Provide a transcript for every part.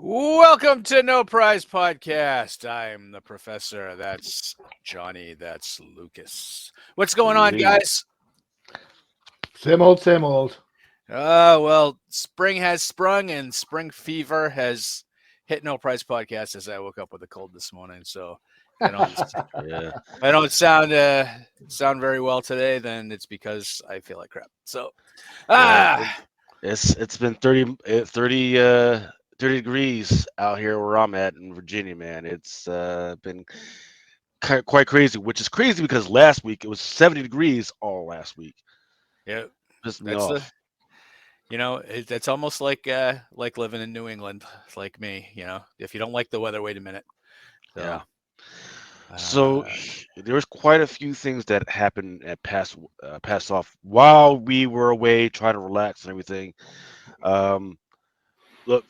Welcome to No Prize Podcast. I'm the professor. That's Johnny. That's Lucas. What's going on, guys? Same old, same old. Well, spring has sprung and spring fever has hit No Prize Podcast as I woke up with a cold this morning. So I don't sound very well today, then it's because I feel like crap. So it's been 30 degrees out here where I'm at in Virginia, man. It's been quite crazy, which is crazy because last week it was 70 degrees all last week. Yeah, pissed me off. It's almost like living in New England, like me. If you don't like the weather, wait a minute. So, yeah. So there was quite a few things that happened at passed off while we were away trying to relax and everything. Look,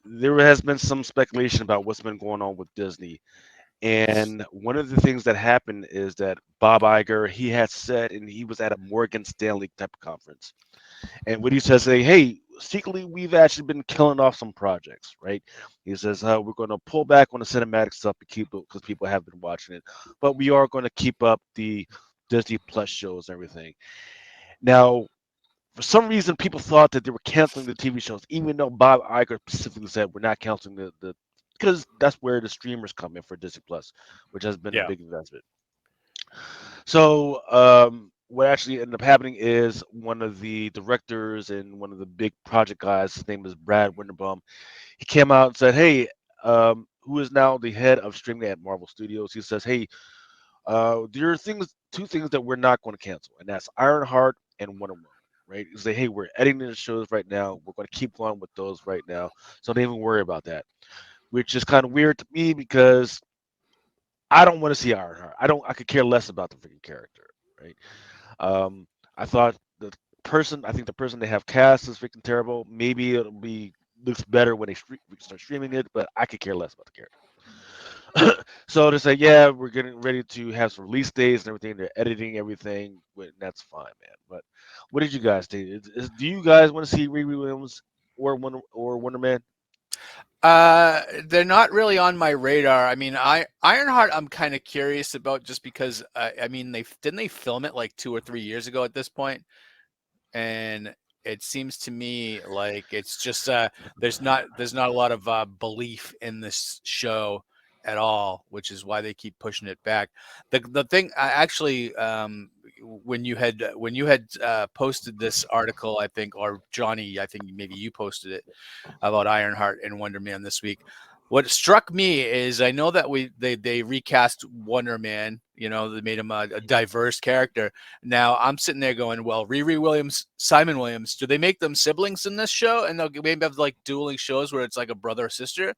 there has been some speculation about what's been going on with Disney. And one of the things that happened is that Bob Iger, he had said, and he was at a Morgan Stanley type of conference. And what he says, hey, secretly, we've actually been killing off some projects, right? He says, we're going to pull back on the cinematic stuff because people have been watching it, but we are going to keep up the Disney Plus shows and everything. Now, for some reason, people thought that they were canceling the TV shows, even though Bob Iger specifically said we're not canceling the because that's where the streamers come in for Disney Plus, which has been a big investment. So what actually ended up happening is one of the directors and one of the big project guys, his name is Brad Winderbaum, he came out and said, hey, who is now the head of streaming at Marvel Studios, he says, hey, there are two things that we're not going to cancel, and that's Ironheart and Wonder Woman. Right? You say, hey, we're editing the shows right now. We're going to keep going with those right now. So don't even worry about that. Which is kind of weird to me because I don't want to see Ironheart. I could care less about the freaking character, right? I thought I think the person they have cast is freaking terrible. Maybe looks better when we start streaming it, but I could care less about the character. So to say, yeah, we're getting ready to have some release days and everything. They're editing everything. That's fine, man. But what did you guys think? Do you guys want to see Riri Williams or Wonder Man? They're not really on my radar. I mean, Ironheart, I'm kind of curious about just because I mean, they film it like 2 or 3 years ago at this point, and it seems to me like it's just there's not a lot of belief in this show at all, which is why they keep pushing it back. The thing actually, when you had posted this article, I think, or Johnny, I think maybe you posted it about Ironheart and Wonder Man this week. What struck me is I know that they recast Wonder Man. They made him a diverse character. Now I'm sitting there going, well, Riri Williams, Simon Williams, do they make them siblings in this show? And they'll maybe have like dueling shows where it's like a brother or sister?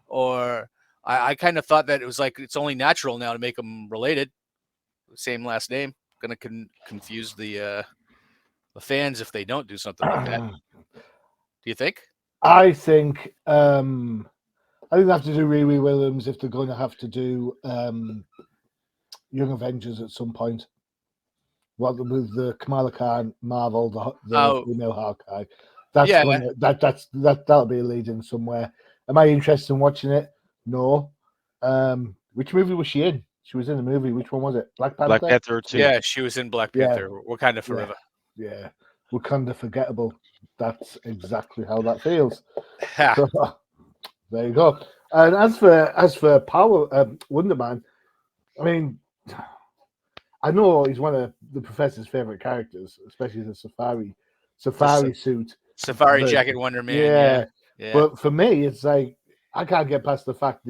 Or I kind of thought that it was like it's only natural now to make them related, same last name. Going to confuse the fans if they don't do something like that. Do you think? I think they have to do Riri Williams if they're going to have to do Young Avengers at some point. What with the Kamala Khan Marvel, the female Hawkeye. That'll be a lead in somewhere. Am I interested in watching it? No. Which movie was she in? She was in a movie. Which one was it? Black Panther? Black Panther 2. Yeah, she was in Black Panther. Wakanda Forever. Yeah. Wakanda Forgettable. That's exactly how that feels. So, there you go. And as for Wonder Man, I mean, I know he's one of the professor's favorite characters, especially the safari suit, safari jacket Wonder Man. Yeah. But for me, it's like I can't get past the fact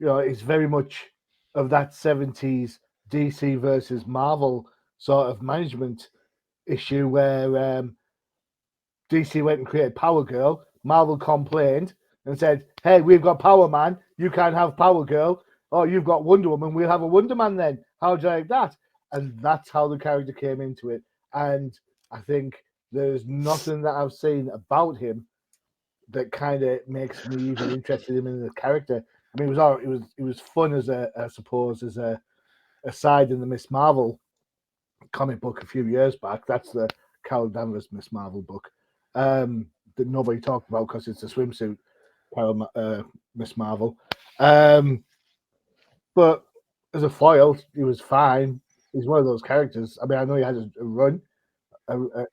it's very much of that 70s DC versus Marvel sort of management issue where DC went and created Power Girl. Marvel complained and said, "Hey, we've got Power Man. You can't have Power Girl. Oh, you've got Wonder Woman. We'll have a Wonder Man then. How do you like that?" And that's how the character came into it. And I think there's nothing that I've seen about him that kind of makes me even interested in him in the character. I mean, it was fun as I suppose, as a aside in the Miss Marvel comic book a few years back. That's the Carol Danvers Miss Marvel book that nobody talked about because it's a swimsuit Miss Marvel. But as a foil, he was fine. He's one of those characters. I mean, I know he had a run.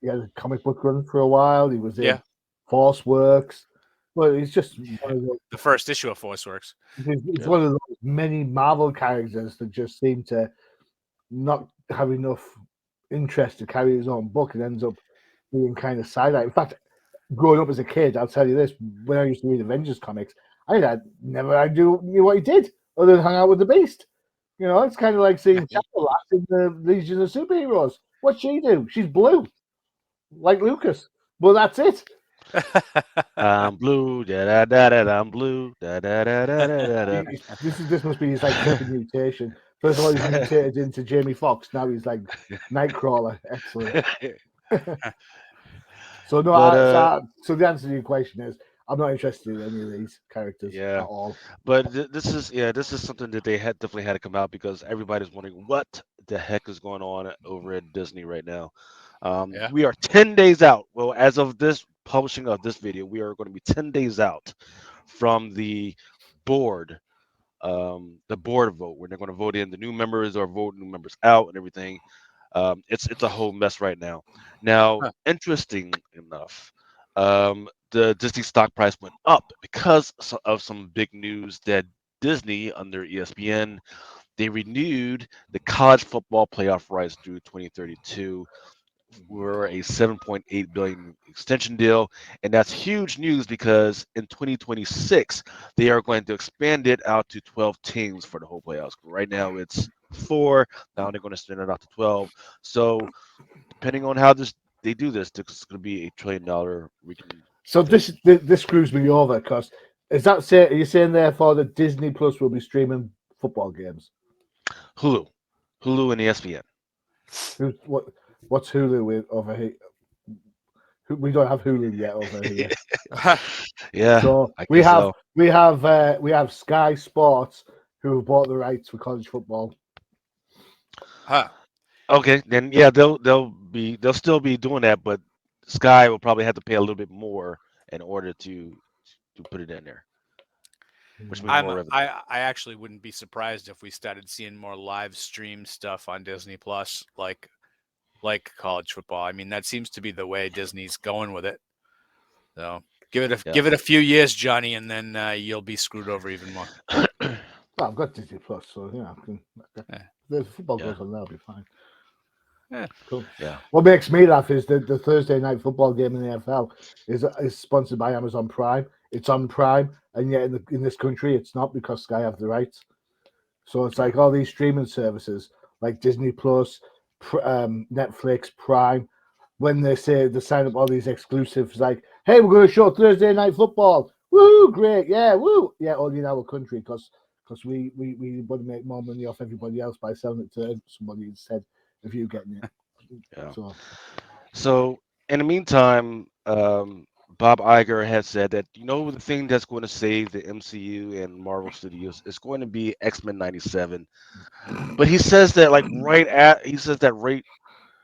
He had a comic book run for a while. He was in Force Works. But he's just one of those, the first issue of Force Works. It's one of those many Marvel characters that just seem to not have enough interest to carry his own book and ends up being kind of side-eyed. In fact, growing up as a kid, I'll tell you this: when I used to read Avengers comics, I knew what he did other than hang out with the Beast. It's kind of like seeing Chapel in the Legion of Superheroes. What's she do? She's blue, like Lucas. But that's it. I'm blue, da da da da. I'm blue, da da da da da da. This must be his like second mutation. First of all, he's mutated into Jamie Foxx. Now he's like Nightcrawler. Excellent. So no, so the answer to your question is I'm not interested in any of these characters at all. But this is something that they had definitely had to come out because everybody's wondering what the heck is going on over at Disney right now. We are 10 days out. Well, as of this publishing of this video, we are going to be 10 days out from the board vote where they're going to vote in the new members or vote new members out and everything. It's a whole mess right now. Now, interesting enough, the Disney stock price went up because of some big news that Disney, under ESPN, they renewed the college football playoff rights through 2032 for a 7.8 billion extension deal, and that's huge news because in 2026 they are going to expand it out to 12 teams for the whole playoffs. Right now it's 4. Now they're going to extend it out to 12. So depending on how they do this, it's going to be $1 trillion. So this screws me over because are you saying therefore that Disney Plus will be streaming football games? Hulu and ESPN. What's Hulu with over here? We don't have Hulu yet over here. Yeah. So we have Sky Sports who have bought the rights for college football. Huh. Okay, then yeah, they'll still be doing that, but Sky will probably have to pay a little bit more in order to put it in there. Which means more revenue. I actually wouldn't be surprised if we started seeing more live stream stuff on Disney Plus, like college football. I mean, that seems to be the way Disney's going with it. So give it a few years, Johnny, and then you'll be screwed over even more. Well, I've got Disney Plus, so the football goes on there, I'll be fine. Yeah. Cool. Yeah. What makes me laugh is that the Thursday night football game in the NFL is sponsored by Amazon Prime. It's on Prime, and yet in this country it's not because Sky have the rights. So it's like all these streaming services like Disney Plus, Netflix, Prime. When they say they sign up all these exclusives, like, hey, we're going to show Thursday night football. Woo, great, yeah, woo, yeah, only in our country because we want to make more money off everybody else by selling it to somebody instead of you getting it. Yeah. So in the meantime, Bob Iger has said that the thing that's going to save the MCU and Marvel Studios is going to be X-Men '97. But he says that right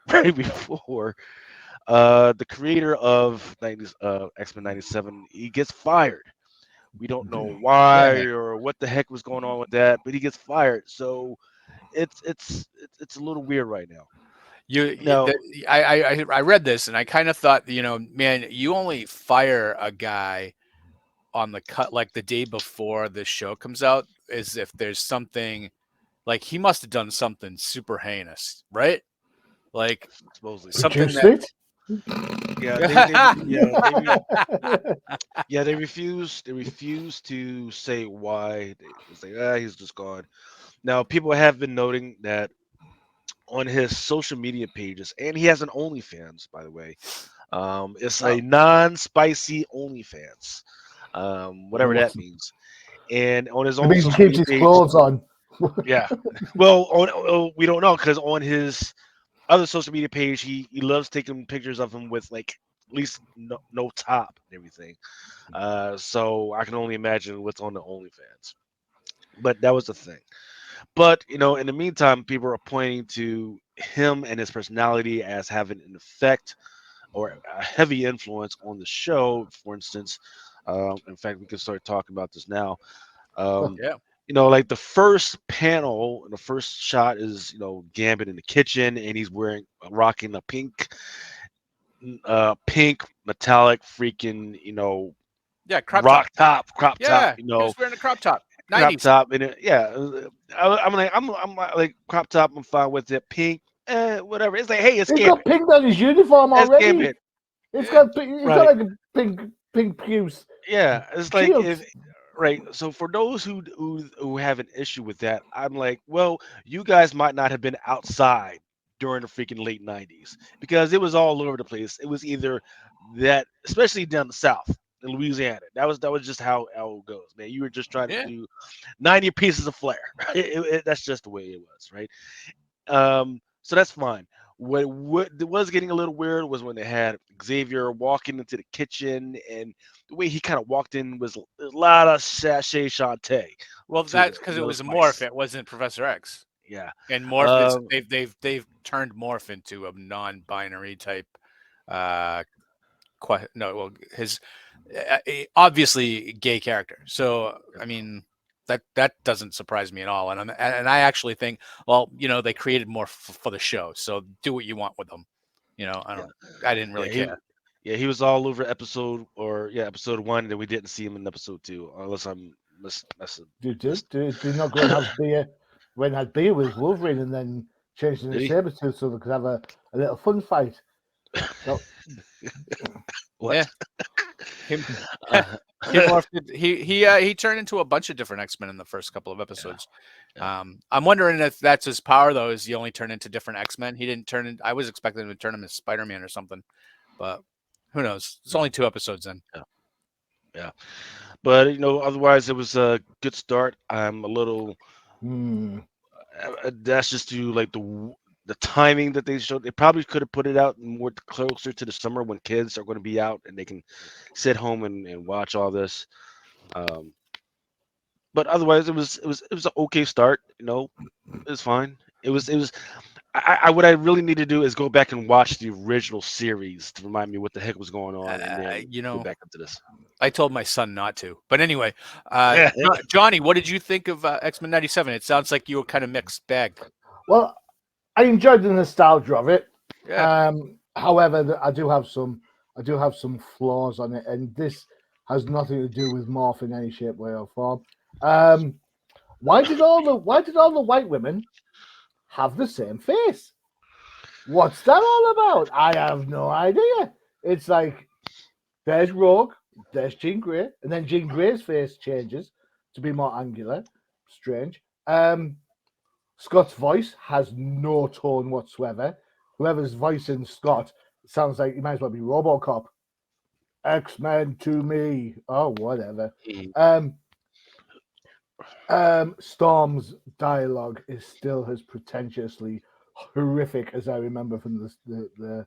right before the creator of X-Men '97 he gets fired. We don't know why or what the heck was going on with that, but he gets fired. So it's a little weird right now. I read this and I kind of thought, man, you only fire a guy on the cut like the day before the show comes out, as if there's something like he must have done something super heinous, right? Like Supposedly something Produced Yeah, they refuse. They refuse to say why. It's like, he's just gone. Now, people have been noting that on his social media pages, and he has an OnlyFans, by the way. It's Oh. a non-spicy OnlyFans, whatever that Awesome. means. And on his It own means he social keeps media his page, clothes on. yeah. Well, we don't know because on his other social media page, he loves taking pictures of him with like at least no top and everything. So I can only imagine what's on the OnlyFans. But that was the thing. But in the meantime, people are pointing to him and his personality as having an effect or a heavy influence on the show. For instance, in fact, we can start talking about this now. Um, Yeah. like the first panel, the first shot is Gambit in the kitchen, and he's rocking a pink metallic freaking Yeah. Crop top. crop top, Yeah. He was wearing a crop top. crop 90s. top, and I'm like crop top. I'm fine with it. Pink, whatever. It's like, hey, it's He's got Gambit. pink on his uniform It's already. Gambit, It's Yeah. got he's got right? like a pink Hughes Yeah, it's like shield. if right. So for those who have an issue with that, I'm like, well, you guys might not have been outside during the freaking late '90s because it was all over the place. It was either that, especially down the south in Louisiana. That was just how it goes, man. You were just trying to Yeah. do 90 pieces of flair. That's just the way it was, right? So that's fine. What was getting a little weird was when they had Xavier walking into the kitchen, and the way he kind of walked in was a lot of sachet Shantae Well, to that's it, because it was a morph. spice. It wasn't Professor X. Yeah. And morph is Um, they've turned morph into a non-binary type. No, well, his obviously gay character. So I mean that doesn't surprise me at all. And I actually think, well, they created more for the show, so do what you want with them. yeah, I didn't yeah, really care. he was all over episode 1, and we didn't see him in episode 2, unless I'm messing. Did not go and have beer when had beer with Wolverine and then changed into Did he? Sabretooth so they could have a little fun fight. No, What? Yeah, him. Uh, He morphed. He turned into a bunch of different X-Men in the first couple of yeah, episodes. yeah. I'm wondering if that's his power though. Is he only turned into different X-Men? He didn't turn in. I was expecting him to turn him into Spider-Man or something, but who knows? It's only 2 episodes in. Yeah, yeah. But otherwise it was a good start. I'm a little. That's just to like the timing that they showed. They probably could have put it out more closer to the summer when kids are going to be out and they can sit home and watch all this. Um, but otherwise, it was an okay start. It was fine. It was. What I really need to do is go back and watch the original series to remind me what the heck was going on, and then go back into this. I told my son not to. But anyway, Johnny, what did you think of X-Men '97? It sounds like you were kind of mixed bag. well, I enjoyed the nostalgia of it. Yeah. However, I do have some flaws on it, and this has nothing to do with morph in any shape, way, or form. Why did all the white women have the same face? What's that all about? I have no idea. It's like there's Rogue, there's Jean Grey, and then Jean Grey's face changes to be more angular. Strange. Scott's voice has no tone whatsoever. Whoever's voicing Scott sounds like he might as well be RoboCop. X-Men to me. Oh, whatever. Storm's dialogue is still as pretentiously horrific as I remember from the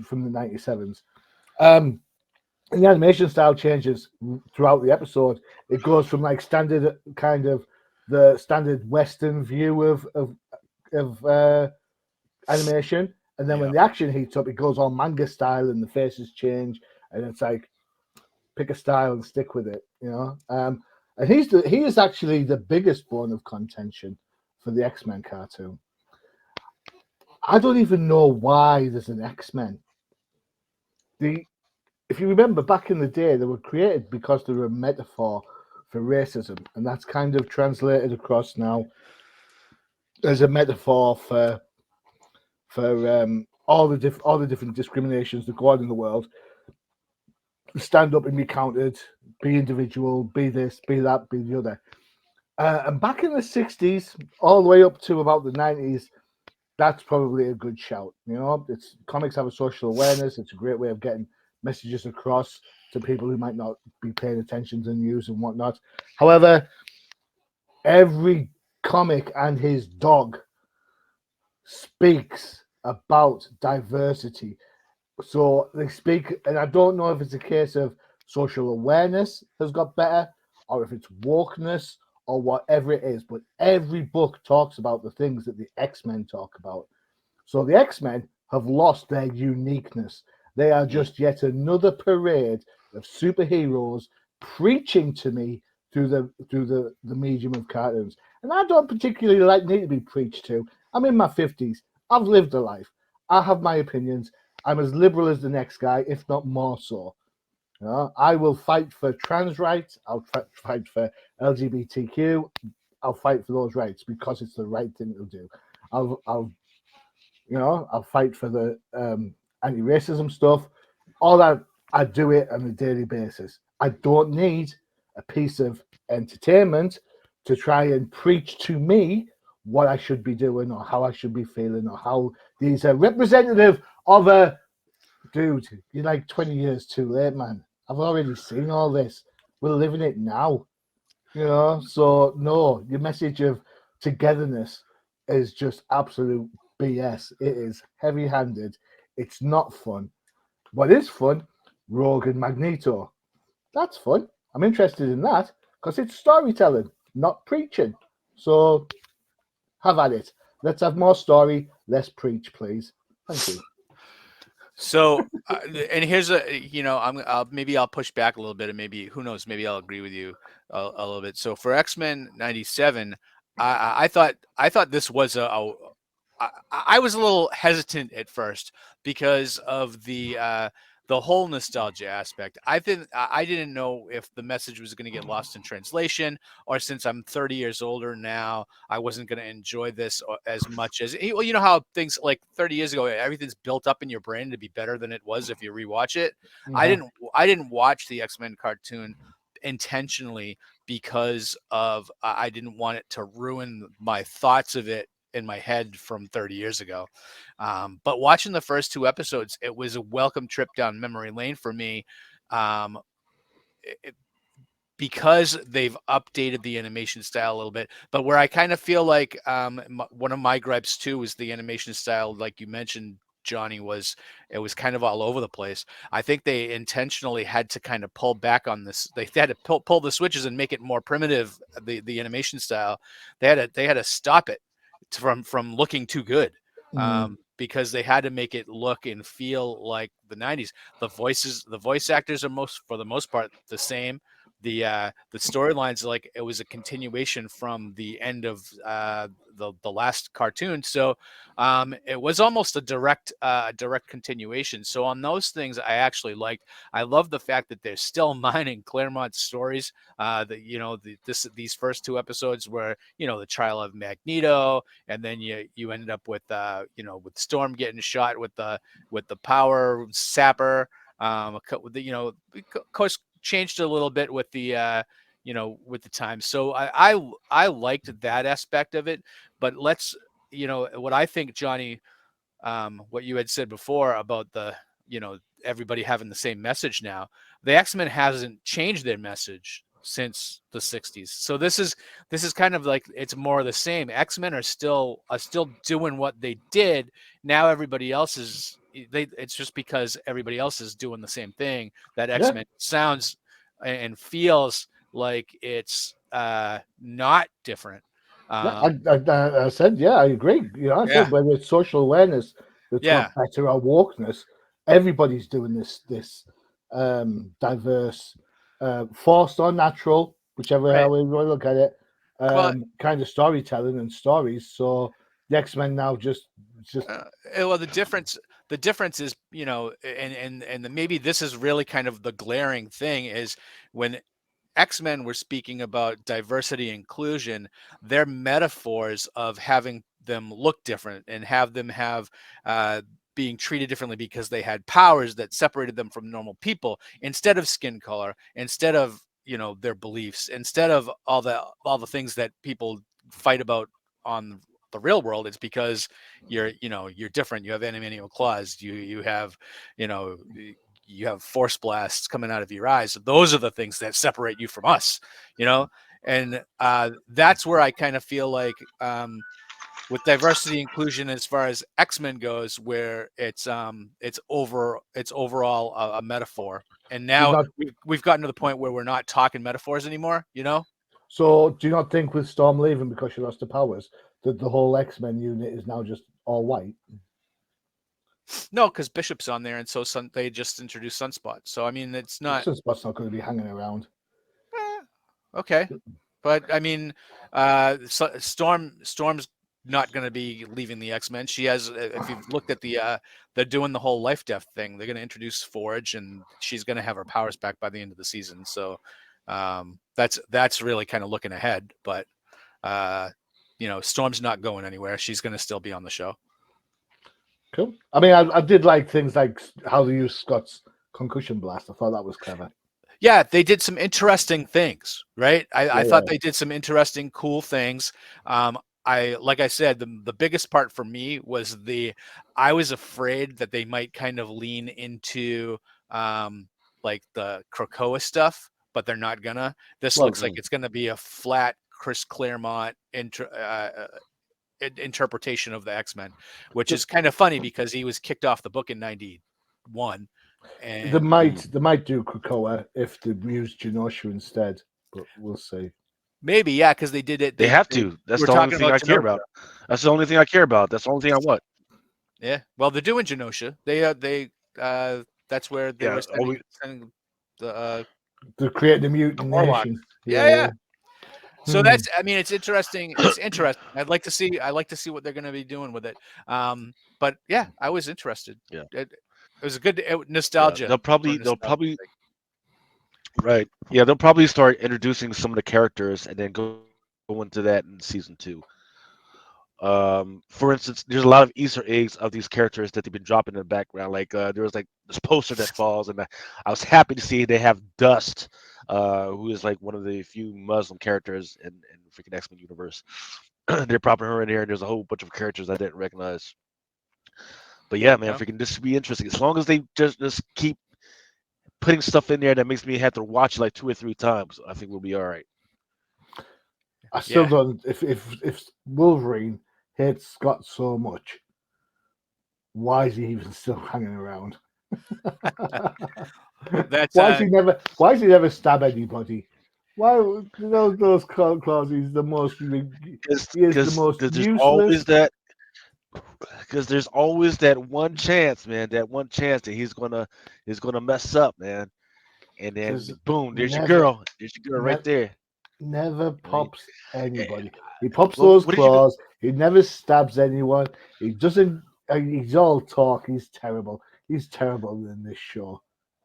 from the 97s. The animation style changes throughout the episode. It goes from like standard kind of the standard Western view of animation, and then when the action heats up, it goes all manga style, and the faces change, and it's like pick a style and stick with it, And he is actually the biggest bone of contention for the X-Men cartoon. I don't even know why there's an X-Men. If you remember back in the day, they were created because they were a metaphor for racism, and that's kind of translated across now as a metaphor for all the different discriminations that go on in the world. Stand up and be counted, be individual, be this, be that, be the other. And back in the 60s, all the way up to about the 90s, that's probably a good shout. It's comics have a social awareness. It's a great way of getting messages across to people who might not be paying attention to the news and whatnot. However, every comic and his dog speaks about diversity. So they speak, and I don't know if it's a case of social awareness has got better or if it's wokeness or whatever it is, but every book talks about the things that the X-Men talk about. So the X-Men have lost their uniqueness. They are just yet another parade of superheroes preaching to me through the medium of cartoons. And I don't particularly need to be preached to. I'm in my 50s. I've lived a life. I have my opinions. I'm as liberal as the next guy, if not more so. I will fight for trans rights. I'll fight for LGBTQ. I'll fight for those rights because it's the right thing to do. I'll fight for the anti-racism stuff. All that, I do it on a daily basis. I don't need a piece of entertainment to try and preach to me what I should be doing or how I should be feeling or how these are representative of a dude. You're like 20 years too late, man. I've already seen all this. We're living it now. So no, your message of togetherness is just absolute BS. It is heavy-handed. It's not fun. What is fun? Rogue and Magneto. That's fun. I'm interested in that because it's storytelling, not preaching. So have at it. Let's have more story, less preach, please. Thank you. So, and here's maybe I'll push back a little bit, and maybe who knows, maybe I'll agree with you a little bit. So for X-Men '97, I thought this was I was a little hesitant at first because of the whole nostalgia aspect. I didn't know if the message was going to get lost in translation, or since I'm 30 years older now, I wasn't going to enjoy this as much as well. You know how things like 30 years ago, everything's built up in your brain to be better than it was if you rewatch it. I didn't watch the X-Men cartoon intentionally because of I didn't want it to ruin my thoughts of it in my head from 30 years ago. But watching the first two episodes, it was a welcome trip down memory lane for me. Um, it, because they've updated the animation style a little bit, but where I kind of feel like one of my gripes too is the animation style, like you mentioned, Johnny, was it was kind of all over the place. I think they intentionally had to kind of pull back on this. They had to pull the switches and make it more primitive. The animation style, they had to stop it from looking too good. Because they had to make it look and feel like the '90s. The voice actors are for the most part the same. The storylines, like it was a continuation from the end of the last cartoon, so it was almost a direct continuation. So on those things, I actually liked. I love the fact that they're still mining Claremont's stories. These first two episodes where the trial of Magneto, and then you ended up with with Storm getting shot with the power sapper. Of course, changed a little bit with with the time. So I liked that aspect of it. But what I think, Johnny, what you had said before about everybody having the same message now. The X-Men hasn't changed their message since the 60s. So this is kind of like it's more of the same. X-Men are still doing what they did. Now everybody else is it's just because everybody else is doing the same thing that Yeah. X-Men sounds and feels like it's not different. I said, yeah, I agree. I Yeah. said whether it's social awareness that's Yeah. got better or wokeness, everybody's doing this diverse, forced or natural, whichever Right. way you want to look at it, Well, kind of storytelling and stories. So the X-Men now just well, the difference is, maybe this is really kind of the glaring thing is when X-Men were speaking about diversity and inclusion, their metaphors of having them look different and have them have being treated differently because they had powers that separated them from normal people, instead of skin color, instead of their beliefs, instead of all the things that people fight about on the real world. It's because you're different. You have animanimal claws. You have you have force blasts coming out of your eyes. Those are the things that separate you from us. And that's where I kind of feel like, with diversity inclusion as far as X-Men goes, where it's overall a metaphor. And now we've gotten to the point where we're not talking metaphors anymore. So do you not think with Storm leaving because she lost her powers that the whole X-Men unit is now just all white? No, because Bishop's on there, and so they just introduced Sunspot. So I mean, it's not. Sunspot's not going to be hanging around. Okay, but I mean, Storm's not going to be leaving the X-Men. She has. If you've looked at they're doing the whole life death thing. They're going to introduce Forge, and she's going to have her powers back by the end of the season. So that's really kind of looking ahead. But Storm's not going anywhere. She's going to still be on the show. Cool. I mean, I did like things like how they used Scott's concussion blast. I thought that was clever. Yeah, they did some interesting things, right? I thought they did some interesting, cool things. Like I said, the biggest part for me was I was afraid that they might kind of lean into like the Krakoa stuff, but they're not gonna. This looks like it's gonna be a flat Chris Claremont interpretation of the X-Men, which is kind of funny because he was kicked off the book in 91. And they might do Krakoa if they use Genosha instead, but we'll see. Maybe, yeah, because they did it. They have to. That's the only thing I care about. That's the only thing I care about. That's the only thing I want. Yeah. Well, they're doing Genosha. That's where they were sending the they're creating the mutant nation. Yeah. So that's. I mean, it's interesting. It's interesting. I'd like to see what they're going to be doing with it. But yeah, I was interested. Yeah. It was a good nostalgia. Yeah, they'll probably. Right. Yeah, they'll probably start introducing some of the characters and then go into that in season 2. For instance, there's a lot of Easter eggs of these characters that they've been dropping in the background. Like there was like this poster that falls, and I was happy to see they have Dust, who is like one of the few Muslim characters in the freaking X-Men universe. They're popping her in here, and there's a whole bunch of characters I didn't recognize. But yeah, man, freaking this should be interesting. As long as they just keep putting stuff in there that makes me have to watch it like 2 or 3 times, I think we'll be all right. I still don't. If Wolverine hates Scott so much, why is he even still hanging around? Why is he never stab anybody? Why those claws? He's the most. There's always that. Because there's always that one chance, man. That one chance that he's gonna mess up, man. And then boom, there's your girl. There's your girl right there. Never pops anybody. He pops those claws. He never stabs anyone. He doesn't. He's all talk. He's terrible. He's terrible in this show.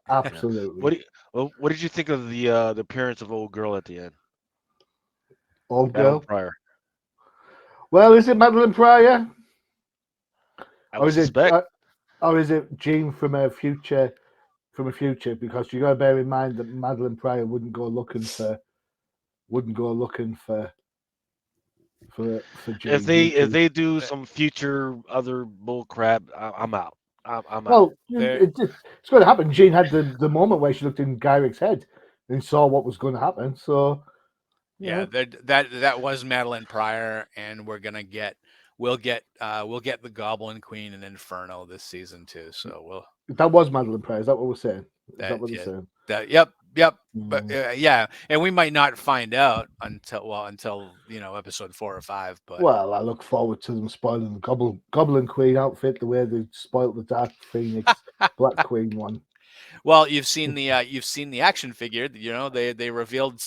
Absolutely. What did you think of the appearance of old girl at the end? Old girl. Pryor. Well, is it Madeline Pryor? Or is it Jean from a future? Because you got to bear in mind that Madeline Pryor wouldn't go looking for Jean. If they do some future other bull crap, I'm out. I'm well, out. It's going to happen. Jean had the moment where she looked in Gyric's head and saw what was going to happen. So that was Madeline Pryor, and we'll get the Goblin Queen and Inferno this season too. So that was Madeline Pryor. Is that what we're saying? Is that what you're saying? Yep. But yeah, and we might not find out until episode 4 or 5. But I look forward to them spoiling the Goblin Queen outfit the way they spoiled the Dark Phoenix Black Queen one. Well, you've seen the action figure. They revealed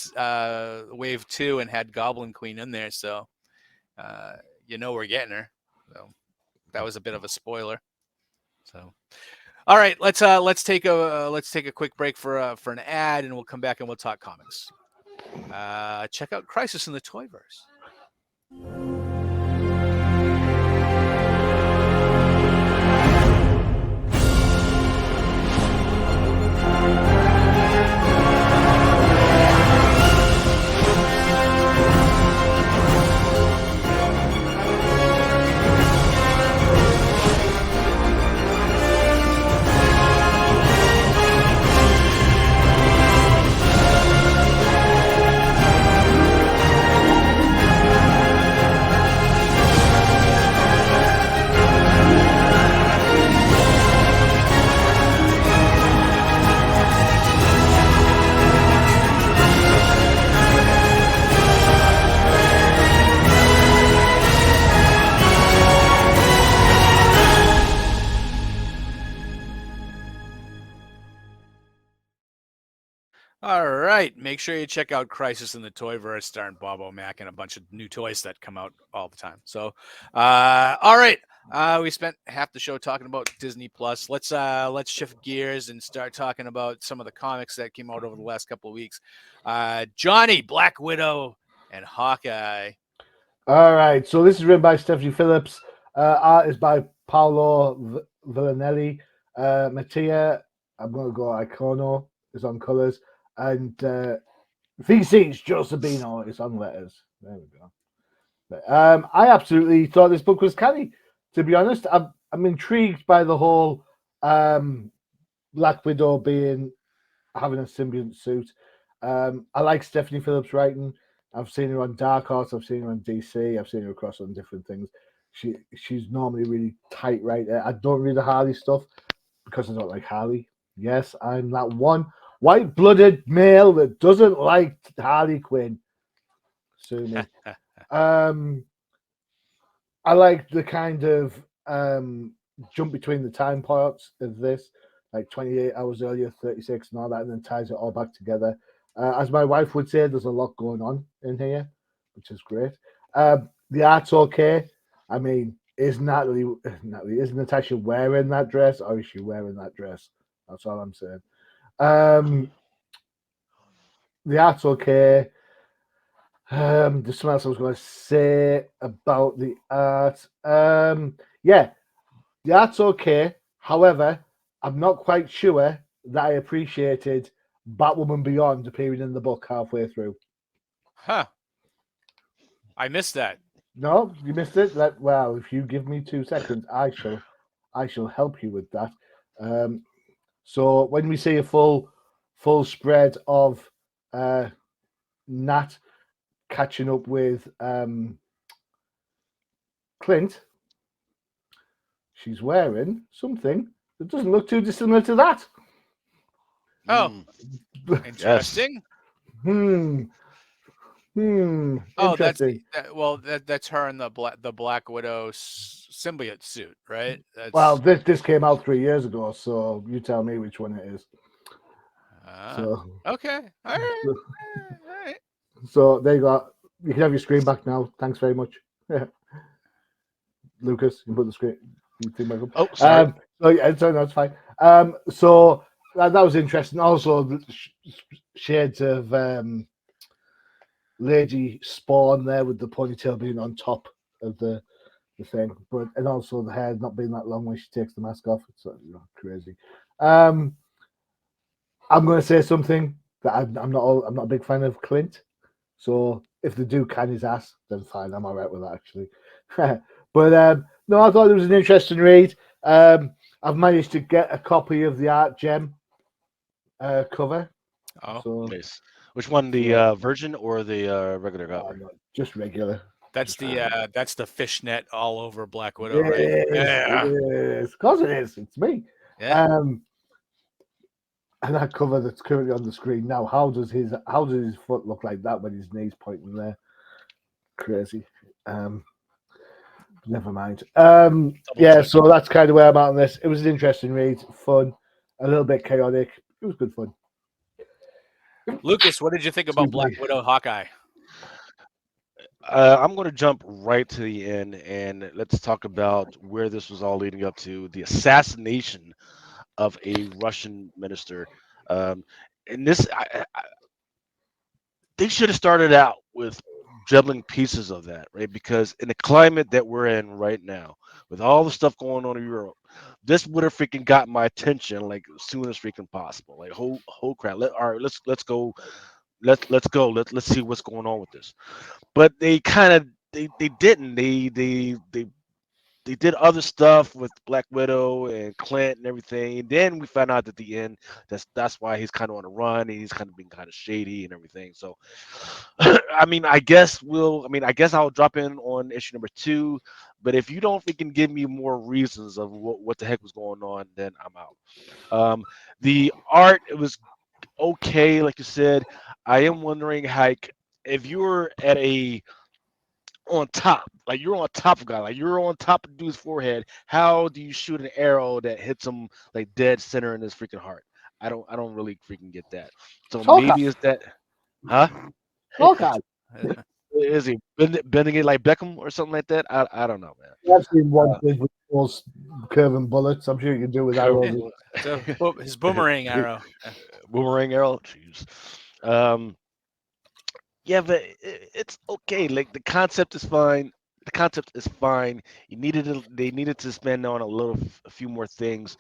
Wave 2 and had Goblin Queen in there, so we're getting her. So that was a bit of a spoiler. So. All right, let's take a quick break for an ad, and we'll come back and we'll talk comics. Check out Crisis in the Toyverse. right. Make sure you check out Crisis in the Toyverse starring Bob O'Mac and a bunch of new toys that come out all the time. So, all right. We spent half the show talking about Disney Plus. Let's shift gears and start talking about some of the comics that came out over the last couple of weeks. Johnny, Black Widow, and Hawkeye. All right. So this is written by Stephanie Phillips. Art is by Paolo Villanelli. Mattia, I'm going to go Icono, is on colors. And VC is Josepino, is on letters. There we go. I absolutely thought this book was canny. To be honest, I'm intrigued by the whole Black Widow having a symbiont suit. I like Stephanie Phillips writing. I've seen her on Dark Horse. I've seen her on DC. I've seen her across on different things. She's normally really tight writer. I don't read the Harley stuff because I don't like Harley. Yes, I'm that one white-blooded male that doesn't like Harley Quinn. Sue me. I like the kind of jump between the time parts of this, like 28 hours earlier, 36, and all that, and then ties it all back together. As my wife would say, there's a lot going on in here, which is great. The art's okay. I mean, is Natasha wearing that dress, or is she wearing that dress? That's all I'm saying. The art's okay. There's something else I was going to say about the art. Yeah, the art's okay. However, I'm not quite sure that I appreciated Batwoman Beyond appearing in the book halfway through. Huh. I missed that. No, you missed it. Well, if you give me 2 seconds, I shall help you with that. So when we see a full spread of Nat catching up with Clint, she's wearing something that doesn't look too dissimilar to that. Oh, interesting. Yes. Oh, Interesting. that's her in the Black Widow symbiote suit, right? Well, this came out 3 years ago, so you tell me which one it is. Okay, all right, all right. So there you go. You can have your screen back now. Thanks very much, Lucas. You can put the screen thing back up. Oh, sorry. So yeah, so no, it's fine. So that was interesting. Also, the shades of Lady Spawn there with the ponytail being on top of the thing, and also the hair not being that long when she takes the mask off. It's crazy. I'm going to say something that I'm not a big fan of Clint. So if the dude can his ass, then fine. I'm all right with that actually. But no, I thought it was an interesting read. I've managed to get a copy of the Art Gem cover. Oh, so Nice. Which one, the Virgin or the regular cover? no, just regular. that's the fishnet all over Black Widow, It right? is. Of course it is. It's me. Yeah. And that cover that's currently on the screen now, how does his foot look like that when his knee's pointing there? Crazy. Never mind. Yeah, so that's kind of where I'm at on this. It was an interesting read, fun, a little bit chaotic. It was good fun. Lucas, what did you think about Black Widow Hawkeye? I'm going to jump right to the end and let's talk about where this was all leading up to, the assassination of a Russian minister. And this, they should have started out with juggling pieces of that, right? Because in the climate that we're in right now, with all the stuff going on in Europe, this would have freaking got my attention like as soon as freaking possible. Like, whole crap. All right, let's go. Let's go. Let's see what's going on with this. But they kind of they didn't. They did other stuff with Black Widow and Clint and everything. And then we found out at the end that's why he's kind of on the run and he's kind of being kind of shady and everything. So, I mean, I guess I'll drop in on issue number 2. But if you don't freaking give me more reasons of what the heck was going on, then I'm out. The art, it was okay, like you said. I am wondering, like, if you were at on top, like you're on top of a guy, like you're on top of dude's forehead, how do you shoot an arrow that hits him like dead center in his freaking heart? I don't really freaking get that. So Hawkeye. maybe it's that, huh? Hawkeye. Is he bending it like Beckham or something like that? I don't know, man. I've seen one thing with those curving bullets. I'm sure you can do with arrows. So his boomerang arrow. Boomerang arrow. Jeez. Um, yeah, but it's okay. Like the concept is fine. The concept is fine. They needed to spend on a few more things.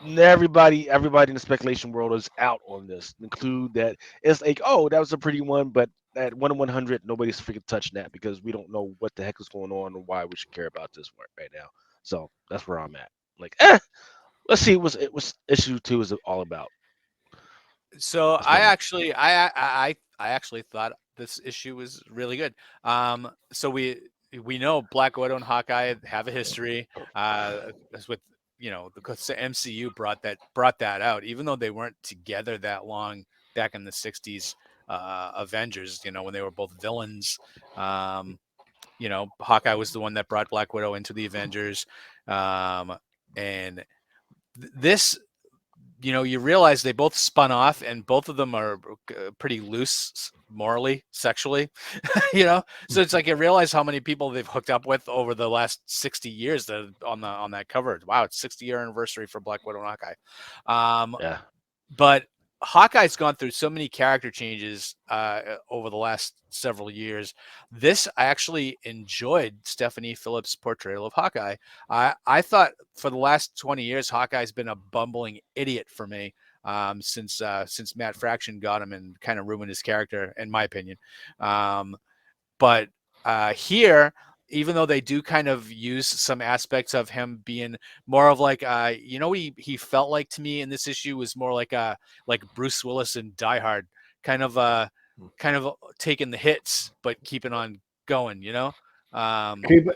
Everybody in the speculation world is out on this. Include that it's like, oh, that was a pretty one, but at 1/100, nobody's freaking touching that because we don't know what the heck is going on and why we should care about this one right now. So that's where I'm at. Like, let's see what it was issue 2 is all about. So That's where I'm at. I actually thought this issue was really good. So we know Black Widow and Hawkeye have a history. As with the MCU brought that out, even though they weren't together that long back in the '60s. Avengers, when they were both villains. Hawkeye was the one that brought Black Widow into the Avengers, and this you realize they both spun off and both of them are pretty loose morally, sexually, so it's like you realize how many people they've hooked up with over the last 60 years that on that cover. Wow, it's 60-year anniversary for Black Widow and Hawkeye. Yeah. But Hawkeye's gone through so many character changes over the last several years. I actually enjoyed Stephanie Phillips' portrayal of Hawkeye. I thought for the last 20 years, Hawkeye's been a bumbling idiot for me since Matt Fraction got him and kind of ruined his character, in my opinion. But here, even though they do kind of use some aspects of him being more of like, he felt like to me in this issue was more like Bruce Willis in Die Hard, kind of taking the hits but keeping on going. Keep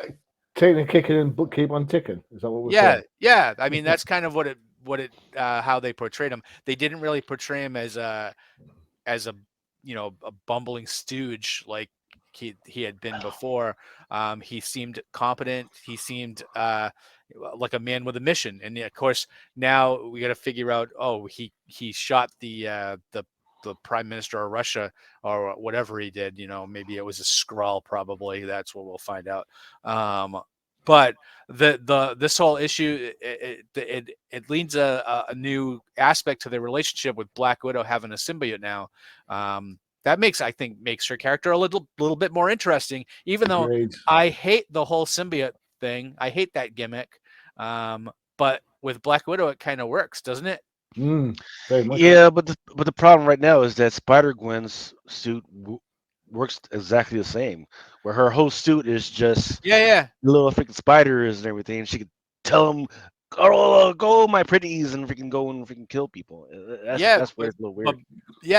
taking and kicking and keep on ticking. Is that what we're saying? Yeah. I mean, that's kind of how they portrayed him. They didn't really portray him as a a bumbling stooge like he had been before. He seemed competent. He seemed like a man with a mission. And of course, now we got to figure out. Oh, he shot the prime minister of Russia or whatever he did. Maybe it was a Skrull. Probably that's what we'll find out. But this whole issue it leads a new aspect to their relationship with Black Widow having a symbiote now. That makes her character a little bit more interesting, even though Agreed. I hate the whole symbiote thing. I hate that gimmick. But with Black Widow, it kind of works, doesn't it? Very much. Yeah, but the problem right now is that Spider Gwen's suit works exactly the same, where her whole suit is just Yeah. little freaking spiders and everything. And she could tell them, go, my pretties, and freaking go and freaking kill people. That's where it's a little weird.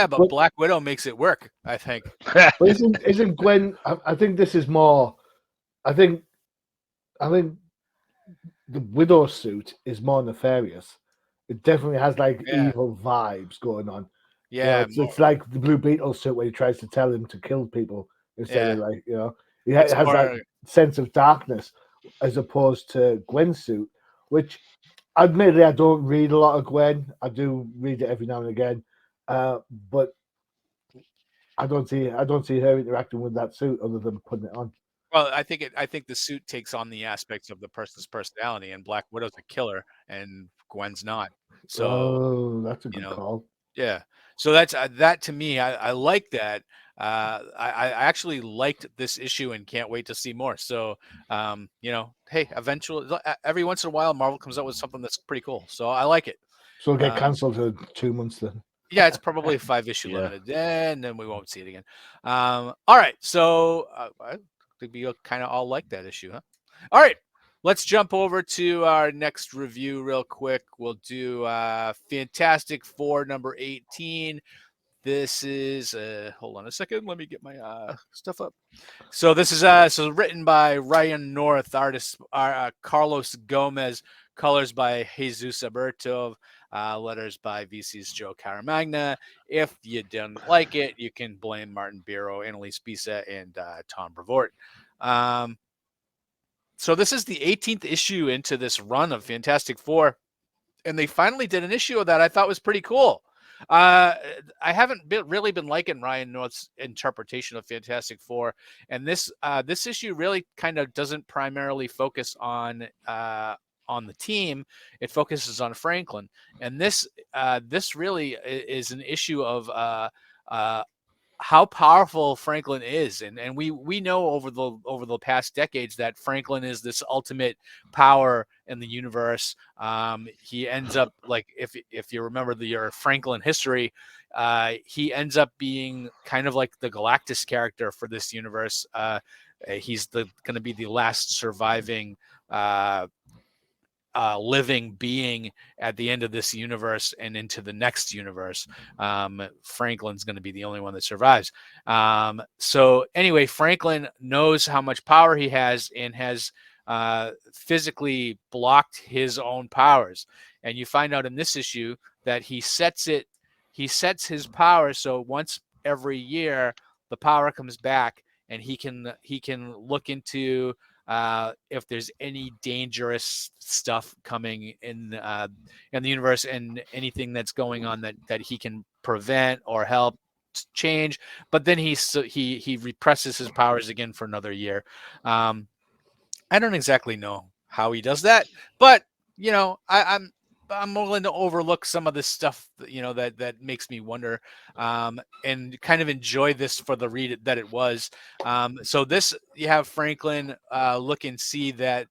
But Black Widow makes it work, I think. But isn't Gwen? I think this is more. I think the Widow suit is more nefarious. It definitely has evil vibes going on. Yeah, it's like the Blue Beetle suit where he tries to tell him to kill people instead of it It's has that sense of darkness as opposed to Gwen's suit, which admittedly I don't read a lot of Gwen. I do read it every now and again, but I don't see her interacting with that suit other than putting it on. Well, I think the suit takes on the aspects of the person's personality, and Black Widow's a killer, and Gwen's not. So that's a good call. Yeah. So that's that to me. I like that. I actually liked this issue and can't wait to see more. So, hey, eventually, every once in a while, Marvel comes out with something that's pretty cool. So I like it. So it'll get cancelled in 2 months then. Yeah, it's probably a 5-issue limited, and then we won't see it again. All right. So I think we kind of all like that issue, huh? All right. Let's jump over to our next review real quick. We'll do Fantastic Four number 18. This is hold on a second. Let me get my stuff up. So this is written by Ryan North, artist Carlos Gomez, colors by Jesus Alberto, letters by VC's Joe Caramagna. If you didn't like it, you can blame Martin Biro, Annalise Pisa, and Tom Brevoort. So this is the 18th issue into this run of Fantastic Four. and they finally did an issue of that I thought was pretty cool. I haven't really been liking Ryan North's interpretation of Fantastic Four, and this issue really kind of doesn't primarily focus on the team. It focuses on Franklin, and this really is an issue of how powerful Franklin is, and we know over the past decades that Franklin is this ultimate power in the universe. He ends up, like, if you remember your Franklin history, he ends up being kind of like the Galactus character for this universe. He's going to be the last surviving living being at the end of this universe and into the next universe. Franklin's going to be the only one that survives. So anyway, Franklin knows how much power he has and has physically blocked his own powers. And you find out in this issue that he sets his power so once every year the power comes back, and he can look into if there's any dangerous stuff coming in the universe, and anything that's going on that he can prevent or help change. But then he represses his powers again for another year. I don't exactly know how he does that, but I'm willing to overlook some of this stuff, that makes me wonder, and kind of enjoy this for the read that it was. So this, you have Franklin look and see that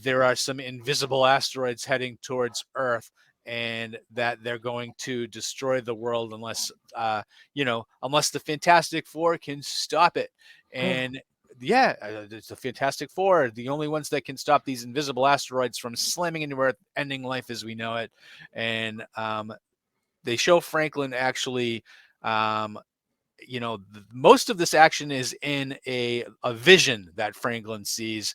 there are some invisible asteroids heading towards Earth, and that they're going to destroy the world unless the Fantastic Four can stop it. And yeah, it's the Fantastic Four, the only ones that can stop these invisible asteroids from slamming into Earth, ending life as we know it. And they show Franklin actually, most of this action is in a vision that Franklin sees,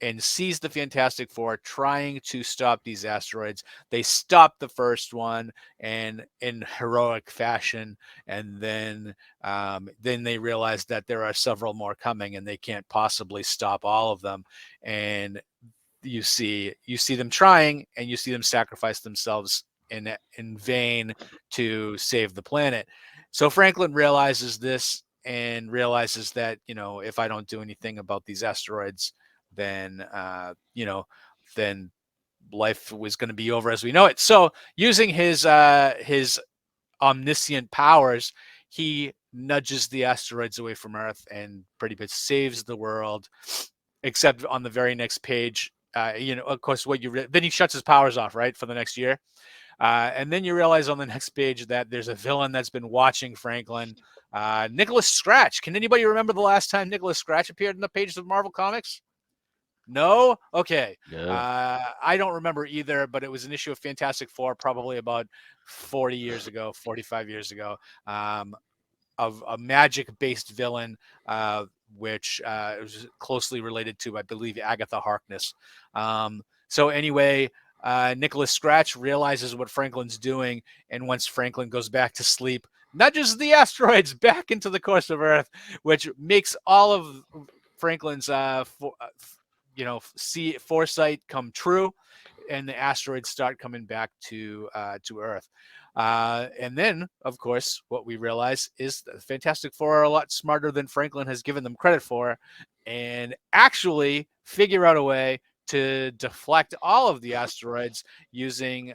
and sees the Fantastic Four trying to stop these asteroids. They stop the first one, and in heroic fashion, and then they realize that there are several more coming, and they can't possibly stop all of them. And you see them trying, and you see them sacrifice themselves in vain to save the planet. So Franklin realizes this, and realizes that, if I don't do anything about these asteroids, then then life was going to be over as we know it. So using his omniscient powers, he nudges the asteroids away from Earth and pretty much saves the world. Except on the very next page, of course, then he shuts his powers off, right, for the next year. And then you realize on the next page that there's a villain that's been watching Franklin, Nicholas Scratch. Can anybody remember the last time Nicholas Scratch appeared in the pages of Marvel Comics? No? Okay. Yeah. I don't remember either, but it was an issue of Fantastic Four probably about 40 years ago, 45 years ago, of a magic-based villain, which was closely related to, I believe, Agatha Harkness. So anyway, Nicholas Scratch realizes what Franklin's doing, and once Franklin goes back to sleep, nudges the asteroids back into the course of Earth, which makes all of Franklin's foresight come true, and the asteroids start coming back to Earth. And then, of course, what we realize is that the Fantastic Four are a lot smarter than Franklin has given them credit for, and actually figure out a way to deflect all of the asteroids using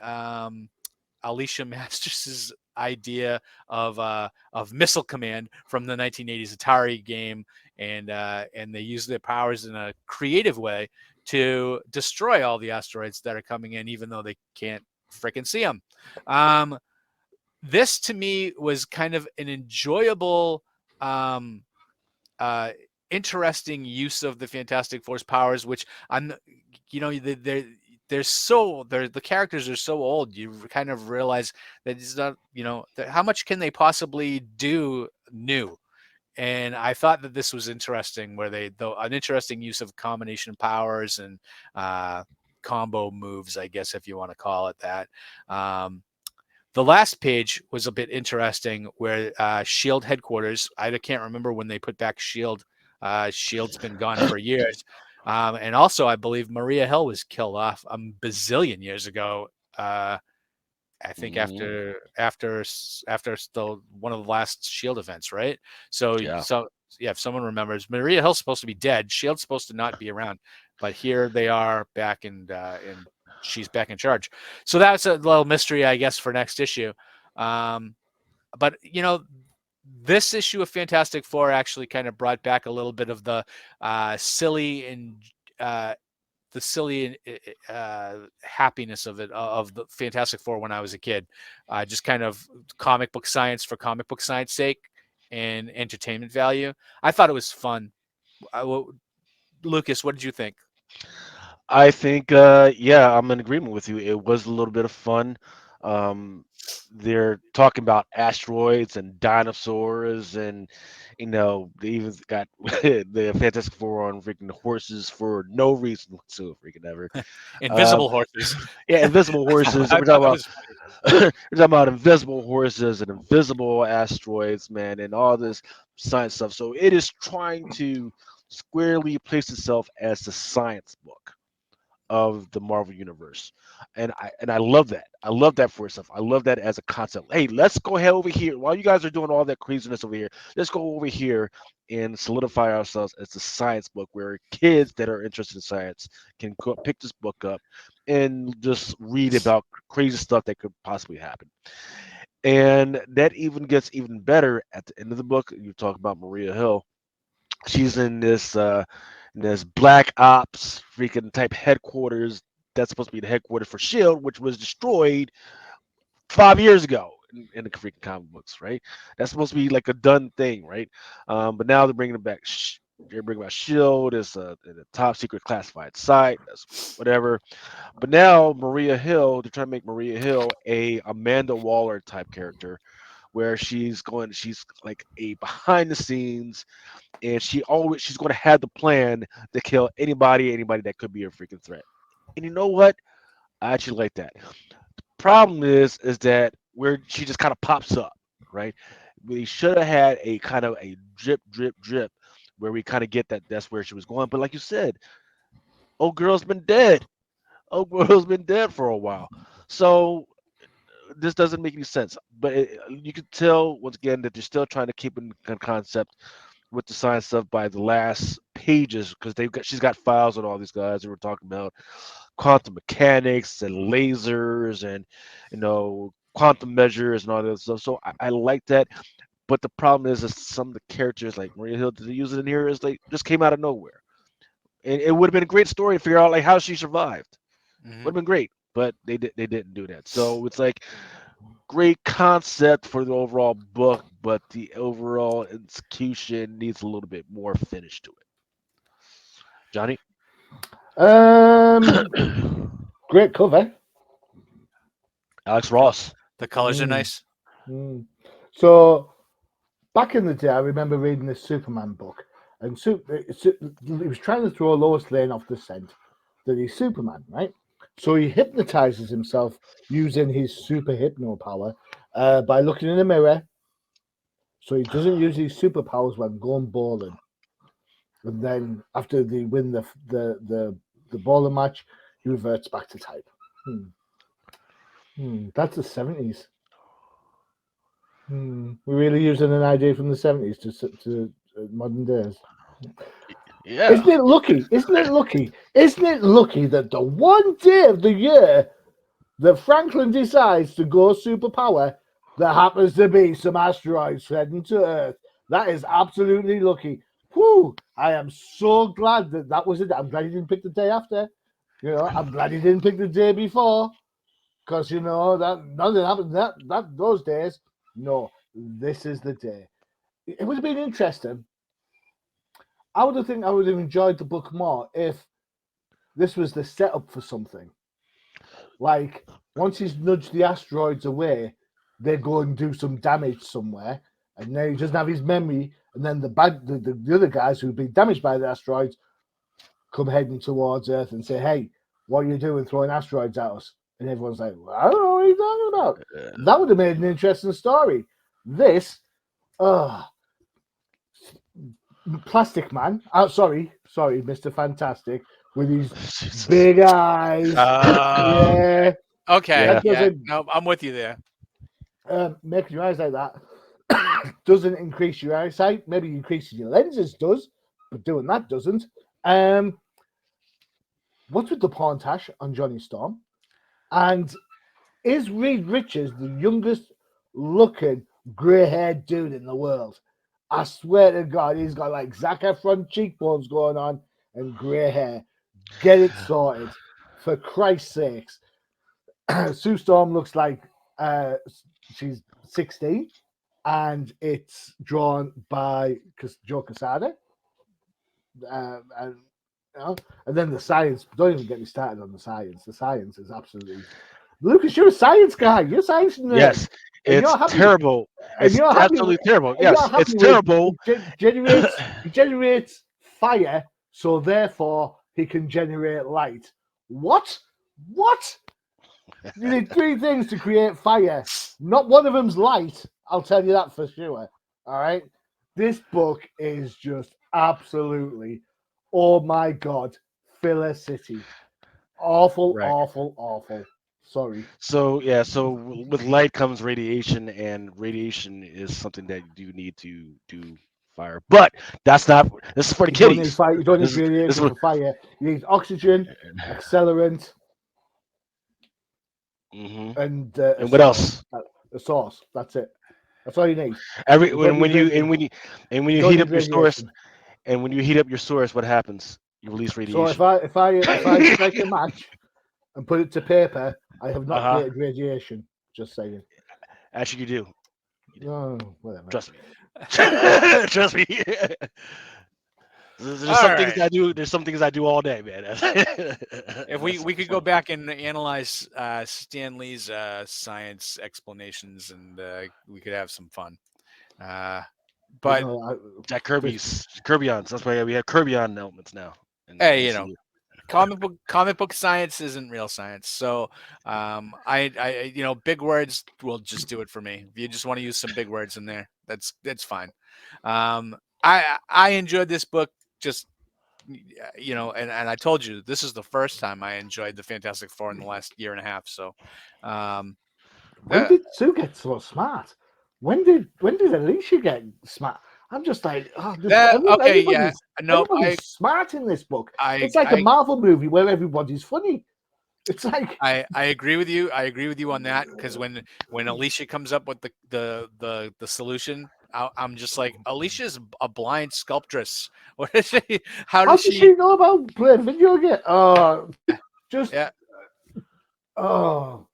Alicia Masters' idea of Missile Command from the 1980s Atari game, and they use their powers in a creative way to destroy all the asteroids that are coming in, even though they can't freaking see them. This to me was kind of an enjoyable, interesting use of the Fantastic Four's powers, which the characters are so old. You kind of realize that it's not, how much can they possibly do new. And I thought that this was interesting, where an interesting use of combination powers and combo moves, I guess, if you want to call it that. The last page was a bit interesting, where Shield headquarters, I can't remember when they put back Shield. Shield's been gone for years. And also, I believe Maria Hill was killed off a bazillion years ago. I think Mhm. after the one of the last Shield events, right? So Yeah. yeah, if someone remembers, Maria Hill's supposed to be dead. Shield's supposed to not be around, but here they are back, and she's back in charge. So that's a little mystery, I guess, for next issue. But this issue of Fantastic Four actually kind of brought back a little bit of the silly and the silly happiness of it, of the Fantastic Four when I was a kid. Just kind of comic book science for comic book science sake and entertainment value. I thought it was fun. Lucas, what did you think? I think, yeah, I'm in agreement with you. It was a little bit of fun. Um, they're talking about asteroids and dinosaurs, and they even got the Fantastic Four on freaking horses for no reason whatsoever, freaking ever. Um, Invisible horses. yeah, invisible horses. I We're thought talking that about was funny. we're talking about invisible horses and invisible asteroids, man, and all this science stuff. So it is trying to squarely place itself as the science book of the Marvel universe. And I love that. I love that for itself. I love that as a concept. Hey, let's go ahead over here. While you guys are doing all that craziness over here, let's go over here and solidify ourselves as a science book where kids that are interested in science can go pick this book up and just read about crazy stuff that could possibly happen. And that even gets even better at the end of the book. You talk about Maria Hill. She's in this black ops freaking type headquarters that's supposed to be the headquarters for Shield, which was destroyed 5 years ago in the freaking comic books, right? That's supposed to be like a done thing, right? But now they're bringing it back. They're bringing back Shield as a top secret classified site. That's whatever. But now Maria Hill, they're trying to make Maria Hill a Amanda Waller type character, where she's like a behind the scenes, and she's going to have the plan to kill anybody that could be a freaking threat. And you know what? I actually like that. Problem is that where she just kind of pops up, right? We should have had a kind of a drip where we kind of get that that's where she was going. But like you said, old girl's been dead. Old girl's been dead for a while. So this doesn't make any sense. But you can tell once again that they're still trying to keep in concept with the science stuff by the last pages because she's got files on all these guys that were talking about quantum mechanics and lasers and quantum measures and all that stuff. So I like that. But the problem is some of the characters like Maria Hill that they use it in here is like just came out of nowhere. And it would have been a great story to figure out like how she survived. Would have Mhm. been great, but they didn't do that. So it's like great concept for the overall book, but the overall execution needs a little bit more finish to it. Johnny? Um, great cover. Alex The co- Ross. the colors are Mm, nice. mm. So back in the day, I remember reading this Superman book, and he was trying to throw Lois Lane off the scent that he's Superman, right? So he hypnotizes himself using his super hypno power by looking in a mirror. So he doesn't use his superpowers when going bowling. And then after they win the bowling match, he reverts back to type. Hmm. That's the 70s. We're really using an idea from the 70s to modern days. Yeah. Isn't it lucky? Isn't it lucky? Isn't it lucky that the one day of the year that Franklin decides to go superpower, there happens to be some asteroids heading to Earth? That is absolutely lucky. Whew! I am so glad that was it. I'm glad he didn't pick the day after. I'm glad he didn't pick the day before, because that nothing happened that those days. No, this is the day. It would have been interesting. I would have enjoyed the book more if this was the setup for something. Like once he's nudged the asteroids away, they go and do some damage somewhere, and then he doesn't have his memory, and then the other guys who've been damaged by the asteroids come heading towards Earth and say, "Hey, what are you doing throwing asteroids at us?" And everyone's like, well, "I don't know what you're talking about." That would have made an interesting story. This, uh, Plastic Man. Oh, sorry, Mr. Fantastic, with his Jesus. big eyes. Oh, Yeah, okay. Yeah. that Yeah. doesn't No, I'm with you there. make your eyes like that. Doesn't increase your eyesight. Maybe increasing your lenses does, but doing that doesn't. Um, what's with the pauntash on Johnny Storm? And is Reed Richards the youngest looking grey haired dude in the world? I swear to God, he's got like Zac Efron cheekbones going on and grey hair. Get it sorted, for Christ's sakes. Sue Storm looks like she's 16, and it's drawn by Joe Quesada. And, you know, and then the science, don't even get me started on the science. The science is absolutely. Lucas, you're a science guy. You're a science nerd. Yes. And you're It's happy. terrible. And It's you're happy. absolutely terrible. And you're Yes, it's happy with terrible. he generates fire, so therefore he can generate light. What? What? You need three things to create fire. Not one of them's light. I'll tell you that for sure. All right. This book is just absolutely, oh my God, filler city. Awful, Right. awful, awful. Sorry. So yeah, so with light comes radiation, and radiation is something that you do need to do fire. But that's not. This is for the You don't need kiddies. fire. You don't need This is radiation what. for fire. You need oxygen, accelerant, Hmm. and a And what source. else? A source. That's it. That's all you need. Every You don't need when you you don't heat need up your source, radiation. and when you heat up your source, what happens? You release So radiation. if I strike a match and put it to paper, I have not Uh huh. created radiation. Just saying. Actually, you do. You do. No, whatever. Trust me. Trust me. There's All some things right. I do. There's some things I do all day, man. If That's we could go fun. back and analyze Stan Lee's science explanations, and we could have some fun. Uh, You but know, Jack this, Kirby's Kirbyons. That's why we have Kirbyon elements now in hey, MCU. comic book science isn't real science. So big words will just do it for me. If you just want to use some big words in there, that's fine. I enjoyed this book. Just and I told you this is the first time I enjoyed the Fantastic Four in the last year and a half. So um, when uh, did Sue get so smart? When did Alicia get smart? I'm just like, oh, just that okay, yeah, no, everybody's smart in this book. I It's like a I Marvel movie where everybody's funny. It's like I agree with you. I agree with you on that because when Alicia comes up with the solution, I'm just like Alicia's a blind sculptress. What is she? How how does does she? she know about playing video game? Just Yeah. oh,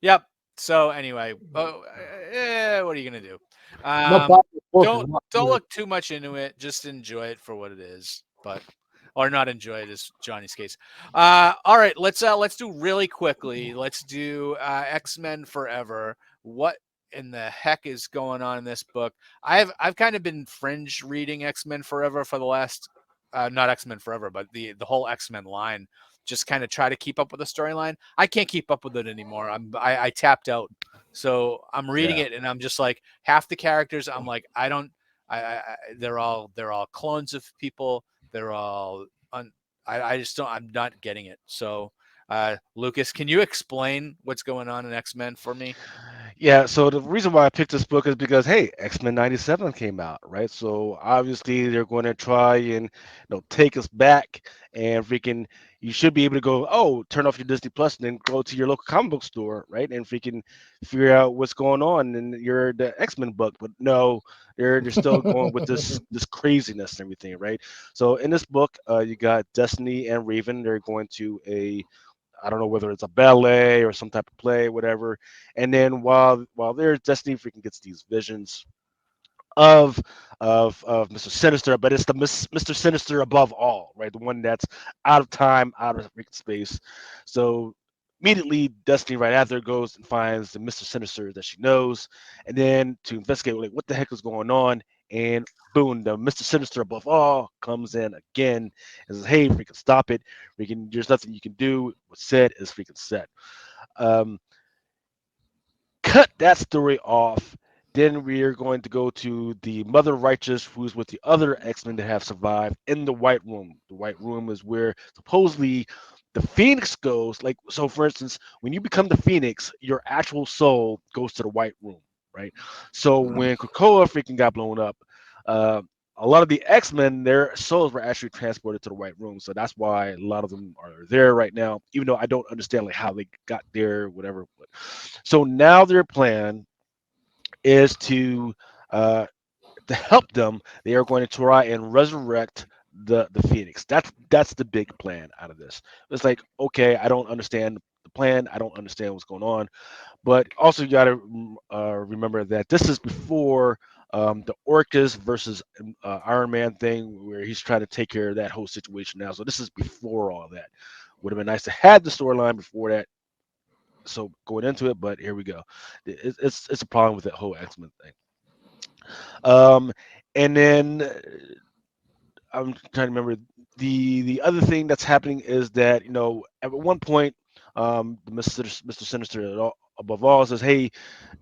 Yep. So anyway, what are you gonna do? not bad. Um, Book is don't look too much into it. Just enjoy it for what it is. But or not enjoy it is Johnny's case. All right, let's do really quickly. Let's do X-Men Forever. What in the heck is going on in this book? I've kind of been fringe reading X-Men Forever for the last not X-Men Forever, but the whole X-Men line. Just kind of try to keep up with the storyline. I can't keep up with it anymore. I tapped out. So I'm reading Yeah. it and I'm just like half the characters. I'm like I don't. They're all clones of people. They're all I just don't. I'm not getting it. So, Lucas, can you explain what's going on in X Men for me? Yeah, so the reason why I picked this book is because hey, X-Men 97 came out, right? So obviously they're going to try and take us back and freaking you should be able to go, oh, turn off your Disney Plus and then go to your local comic book store, right? And freaking figure out what's going on in your the X-Men book. But no, they're still going with this craziness and everything, right? So in this book, you got Destiny and Raven. They're going to a I don't know whether it's a ballet or some type of play, whatever. And then while there's Destiny freaking gets these visions of of Mr. Sinister, but it's the Mr. Sinister above all, right? The one that's out of time, out of freaking space. So immediately Destiny right after goes and finds the Mr. Sinister that she knows, and then to investigate like what the heck is going on, and boom, the Mr. Sinister above all comes in again and says, "Hey, freaking stop it! Freaking, there's nothing you can do. What's said is freaking said." Um, cut that story off. Then we are going to go to the Mother Righteous, who's with the other X-Men that have survived in the White Room. The White Room is where supposedly the Phoenix goes. Like, so for instance, when you become the Phoenix, your actual soul goes to the White Room, right? So when Krakoa freaking got blown up, uh, a lot of the X-Men, their souls were actually transported to the White Room. So that's why a lot of them are there right now, even though I don't understand like how they got there, whatever. But, so now their plan is uh, to help them. They are going to try and resurrect the Phoenix. That's the big plan out of this. It's like, okay, I don't understand the plan. I don't understand what's going on. But also, you got to remember that this is before the Orcus versus Iron Man thing, where he's trying to take care of that whole situation now. So this is before all that. Would have been nice to have the storyline before that. So going into it, but here we go. It's a problem with that whole X-Men thing. Um, and then I'm trying to remember the other thing that's happening is that at one point, the Mr. Sinister above all says, "Hey,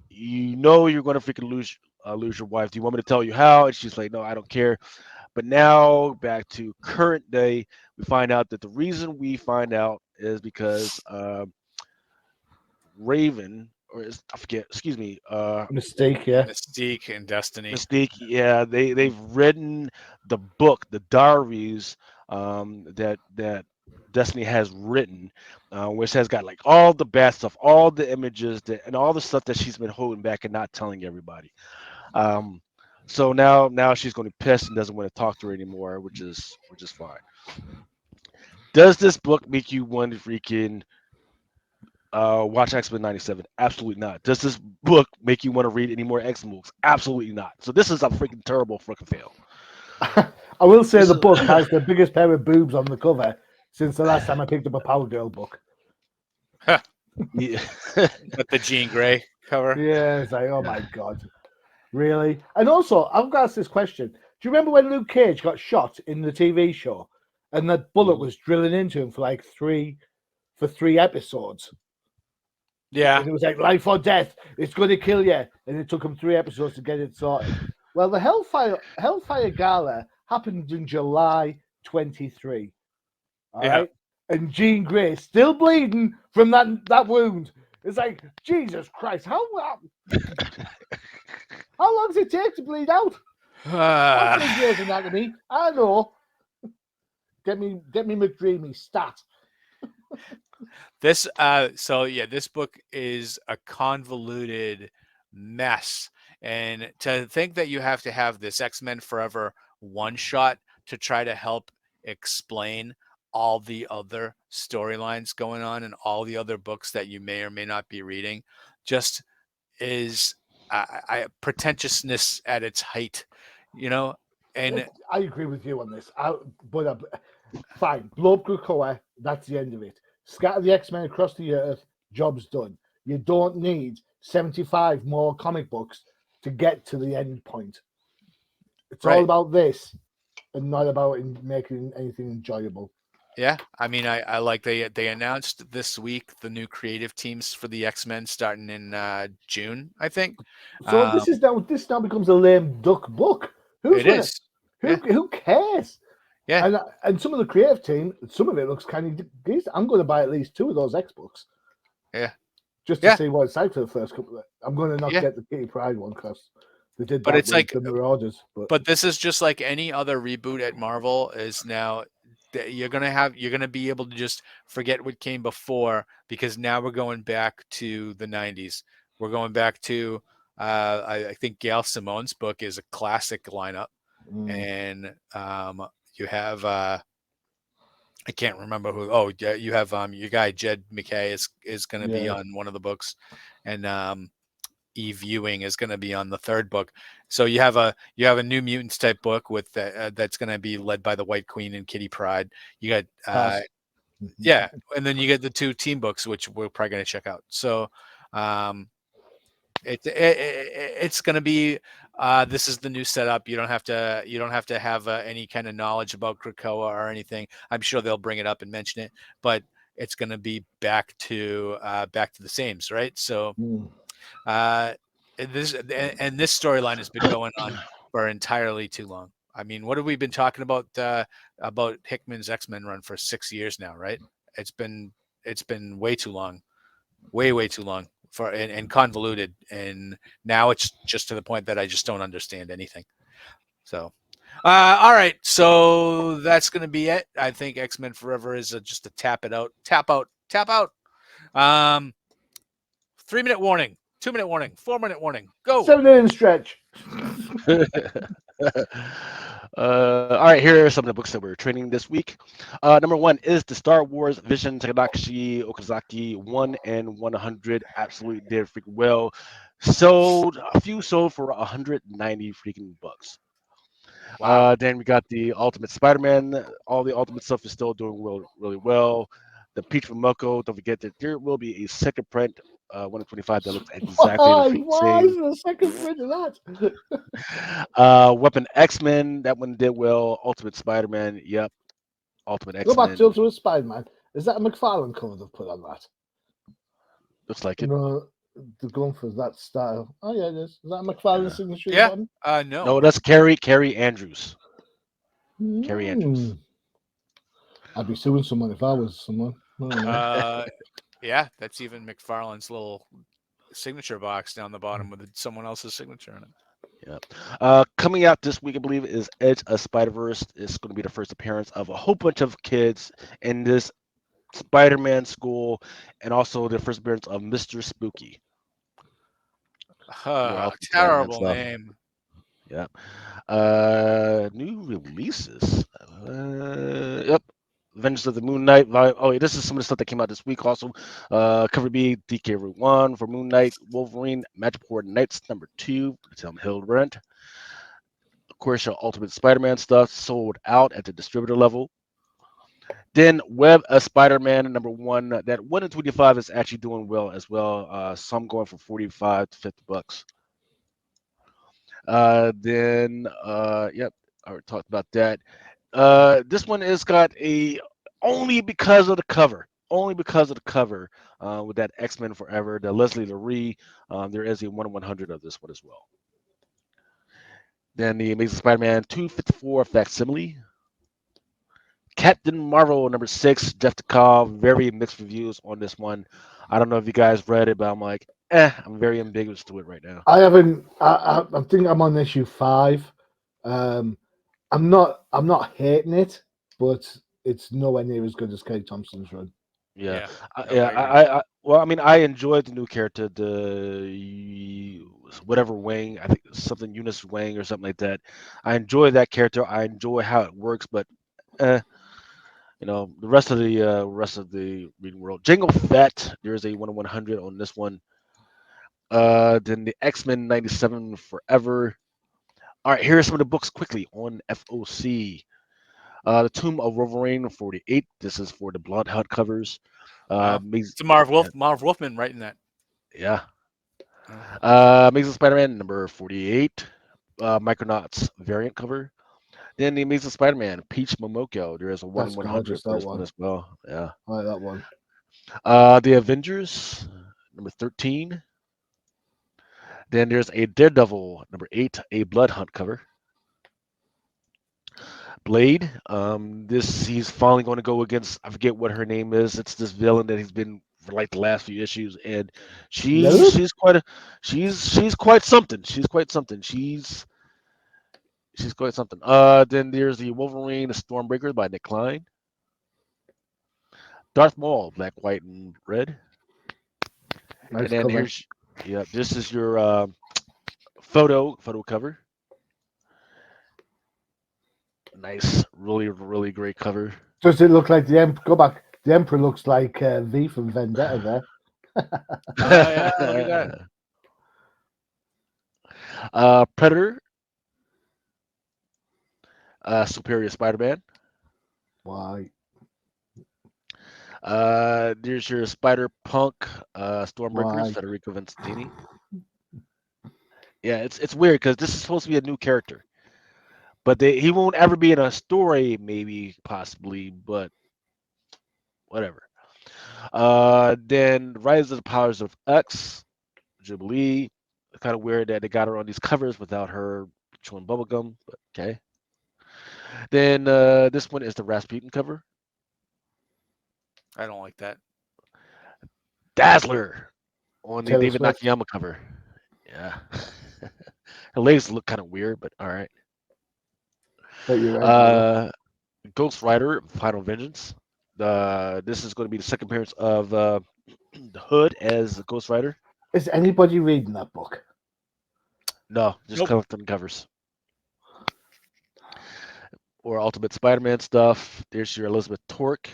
you're going to freaking lose your wife. Do you want me to tell you how?" And she's like, "No, I don't care." But now back to current day, we find out that the reason we find out is because Raven, or I forget, excuse me, Mistake, yeah. Mystique and Destiny. Mystique, yeah, they've written the book, the diaries that Destiny has written, which has got like all the bad stuff, all the images and all the stuff that she's been holding back and not telling everybody. Um, so now she's going to be pissed and doesn't want to talk to her anymore, which is fine. Does this book make you want to freaking watch X-Men 97? Absolutely not. Does this book make you want to read any more X-Men books? Absolutely not. So this is a freaking terrible freaking fail. I will say This the is book has the biggest pair of boobs on the cover since the last time I picked up a Power Girl book. yeah. With the Jean Grey cover. Yeah, it's like, oh my God. Really? And also, I've got to ask this question. Do you remember when Luke Cage got shot in the TV show and that bullet was drilling into him for like three episodes? Yeah. And it was like life or death. It's going to kill you. And it took him 3 episodes to get it sorted. Well, the Hellfire Gala happened in July 23. All Yeah. right. And Jean Grey still bleeding from that wound. It's like, Jesus Christ, how long does it take to bleed out? What's in Grey's Anatomy? I know. Get me McDreamy stat. This this book is a convoluted mess. And to think that you have to have this X-Men Forever one shot to try to help explain all the other storylines going on and all the other books that you may or may not be reading just is pretentiousness at its height, and I agree with you on this. Fine, blow up Krakoa, that's the end of it. Scatter the X-Men across the earth, job's done. You don't need 75 more comic books to get to the end point. It's all right. about this and not about making anything enjoyable. Yeah, I mean, I like they announced this week the new creative teams for the X-Men starting in June, I think. So Um, this now becomes a lame duck book. it is. Yeah, Who cares? yeah, And some of the creative team, some of it looks kind of decent. I'm going to buy at least 2 of those X books yeah, just to yeah, see what it's like for the first couple. I'm going to not yeah. get the Kitty Pride one because they did But that it's with like, the Marauders. but this is just like any other reboot at Marvel is now that you're gonna be able to just forget what came before because now we're going back to the 90s. We're going back to I think Gail Simone's book is a classic lineup, and you have I can't remember who. Oh, yeah, you have your guy Jed McKay is going to be Yeah. on one of the books, and Eve Ewing is going to be on the third book. So you have a New Mutants type book with that's going to be led by the White Queen and Kitty Pryde. You got Pass. yeah, and then you get the 2 team books, which we're probably going to check out. So um, it's going to be this is the new setup. You don't have to have any kind of knowledge about Krakoa or anything. I'm sure they'll bring it up and mention it, but it's going to be back to the same, right? So Mm. uh, this storyline has been going on for entirely too long. I mean, what have we been talking about Hickman's X-Men run for 6 years now, right? It's been way too long, way too long for and convoluted, and now it's just to the point that I just don't understand anything. So, all right, so that's gonna be it. I think X-Men Forever is just a tap out. 3 minute warning, 2 minute warning, 4 minute warning. Go. 7 inch stretch. All right, here are some of the books that we're trading this week. Number one is the Star Wars Vision Takashi Okazaki 1 and 100. Absolutely did freaking well. A few sold for 190 freaking bucks. Wow. Then we got the Ultimate Spider-Man. All the Ultimate stuff is still doing really well. The Peach from Moko. Don't forget that there will be a second print, 125 that looks exactly the freaking Why is same. there a second print of that? Weapon X-Men. That one did well. Ultimate Spider-Man. Yep. Ultimate Go back X-Men. to a Spider-Man. Is that a McFarlane cover they've put on that? Looks like it. No, they're going for that style. Oh yeah, it is. Is that a McFarlane Yeah. signature? Yeah. Button? No. No, that's Carrie Andrews. Carrie Andrews. I'd be suing someone if I was someone. I don't know. Yeah, that's even McFarlane's little signature box down the bottom with someone else's signature on it. Yeah. Coming out this week, I believe, is Edge of Spider-Verse. It's going to be the first appearance of a whole bunch of kids in this Spider-Man school, and also the first appearance of Mr. Spooky. More Ultimate Spider-Man Terrible stuff. name. Yeah. New releases. Yep. Avengers of the Moon Knight. Oh, this is some of the stuff that came out this week also. Cover B, DK Route 1 for Moon Knight, Wolverine, Magic Horde Knights #2, Tom Hildebrandt. Of course, your Ultimate Spider-Man stuff sold out at the distributor level. Then Web of Spider-Man #1. That 1 in 25 is actually doing well as well. Some going for 45 to 50 bucks. Yep, I already talked about that. This one is got a only because of the cover. Only because of the cover with that X-Men Forever, the Leslie Lurie. There is a 1/100 of this one as well. Then the Amazing Spider-Man 254 facsimile. Captain Marvel #6, Jeff DeCall. Very mixed reviews on this one. I don't know if you guys read it, but I'm like, I'm very ambiguous to it right now. I haven't. I think I'm on issue 5. I'm not hating it, but it's nowhere near as good as Kate Thompson's run. Yeah, Yeah. No, yeah. I agree. Well, I mean, I enjoyed the new character, the whatever Wang. I think something Eunice Wang or something like that. I enjoy that character. I enjoy how it works, but uh, the rest of the reading world. Jango Fett. There is a 1/100 on this one. Then the X-Men '97 Forever. All right, here are some of the books quickly on FOC. The Tomb of Wolverine 48. This is for the Blood Hunt covers. Wow. Amazing, It's Marv yeah, Wolfman writing that. yeah. Oh. Amazing Spider-Man #48. Micronauts variant cover. Then the Amazing Spider-Man Peach Momoko. There is a 1 That's in 100 gorgeous. for That this one one. as well. Yeah. I like that one. The Avengers #13. Then there's a Daredevil #8, a Blood Hunt cover. Blade. He's finally going to go against, I forget what her name is. It's this villain that he's been for like the last few issues, and Lilith? she's quite something. She's quite something. Then there's the Wolverine, the Stormbreaker by Nick Klein. Darth Maul, black, white, and red. Nice And then cover. this is your photo cover. Nice, really great cover. Does it look like the Emperor? Go back. The Emperor looks like V from Vendetta there. Yeah, look at that. Predator, Superior Spider-Man. Why? There's your Spider Punk, Stormbreakers, Why? Federico Vincentini. Yeah, it's weird because this is supposed to be a new character, but he won't ever be in a story, maybe possibly, but whatever. Then Rise of the Powers of X, Jubilee, Kind of weird that they got her on these covers without her chewing bubblegum, but okay. Then this one is the Rasputin cover. I don't like that. Dazzler on the Taylor David Swift. Nakayama cover. Yeah. Her legs look kind of weird, but all right. Bet you're right, by the way. Ghost Rider, Final Vengeance. This is going to be the second appearance of the Hood as the Ghost Rider. Is anybody reading that book? No, just Nope. collecting covers. Or Ultimate Spider-Man stuff. There's your Elizabeth Torque.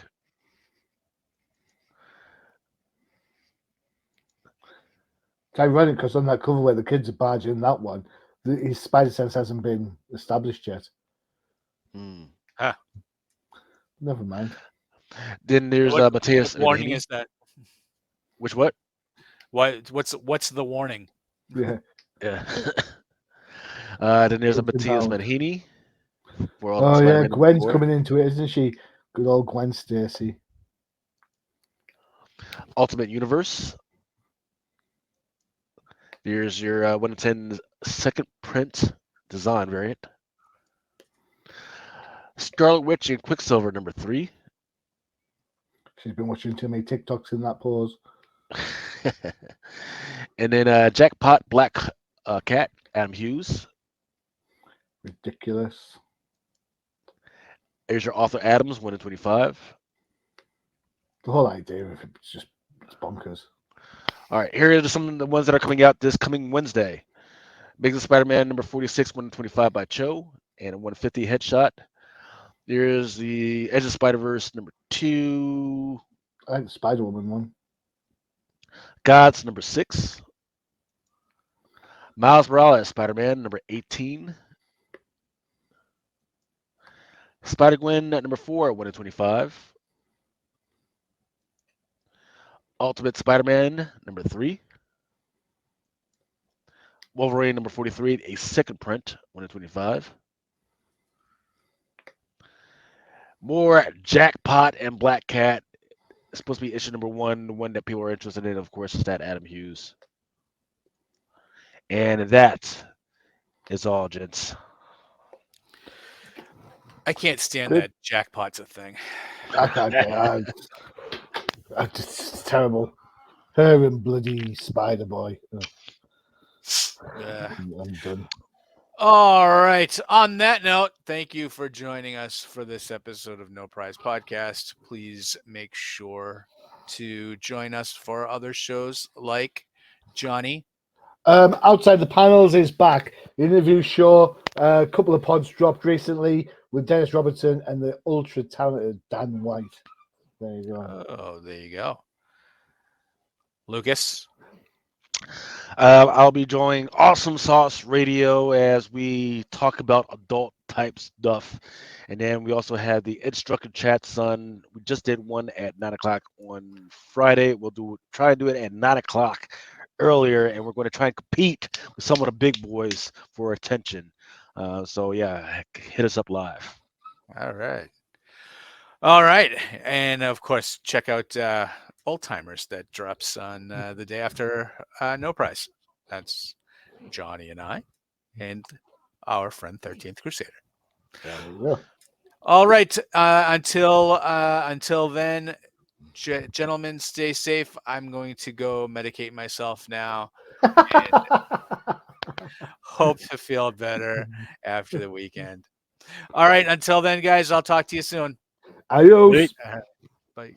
It's ironic because on that cover where the kids are barging that one, his spider sense hasn't been established yet. Hmm. Never mind. Then there's What Matthias warning Manhini. is that? Which what? What's the warning? Yeah. Yeah. Then there's a It's been Matthias found. Manhini for Oh Ultimate yeah, Spider-Man number Gwen's 4. coming into it, isn't she? Good old Gwen Stacy. Ultimate Universe. Here's your 1 in 10 second print design variant. Scarlet Witch and Quicksilver number 3. She's been watching too many TikToks in that pause. And then Jackpot Black Cat, Adam Hughes. Ridiculous. There's your Arthur Adams, 1 in 25. The whole idea of it's bonkers. All right, here are some of the ones that are coming out this coming Wednesday. Amazing Spider-Man number 46, 1 in 25 by Cho, and a 150 headshot. There's the Edge of Spider-Verse number 2. I like the Spider Woman one. Gods number 6. Miles Morales Spider-Man number 18. Spider-Gwen number 4, 1 in 25. Ultimate Spider-Man number 3. Wolverine number 43, a second print, 1 in 25. More Jackpot and Black Cat. It's supposed to be issue number 1. The one that people are interested in, of course, is that Adam Hughes. And that is all, gents. I can't stand Good. that jackpot's a thing. I can't. It's terrible. Her and bloody Spider Boy. I'm done. All right. On that note, thank you for joining us for this episode of No Prize Podcast. Please make sure to join us for other shows like Johnny. Outside the Panels is back. The interview show. A couple of pods dropped recently with Dennis Robertson and the ultra talented Dan White. There you go. Oh, there you go. Lucas. I'll be joining Awesome Sauce Radio as we talk about adult type stuff. And then we also have the Instructor Chats on. We just did one at 9 o'clock on Friday. We'll try and do it at 9 o'clock earlier, and we're going to try and compete with some of the big boys for attention. So yeah, hit us up live. All right. All right. And of course, check out Old Timers that drops on the day after No Prize. That's Johnny and I and our friend 13th Crusader. There you go. All right. Until then, gentlemen, stay safe. I'm going to go medicate myself now. Hope to feel better after the weekend. All right. Until then, guys, I'll talk to you soon. Adios. Bye.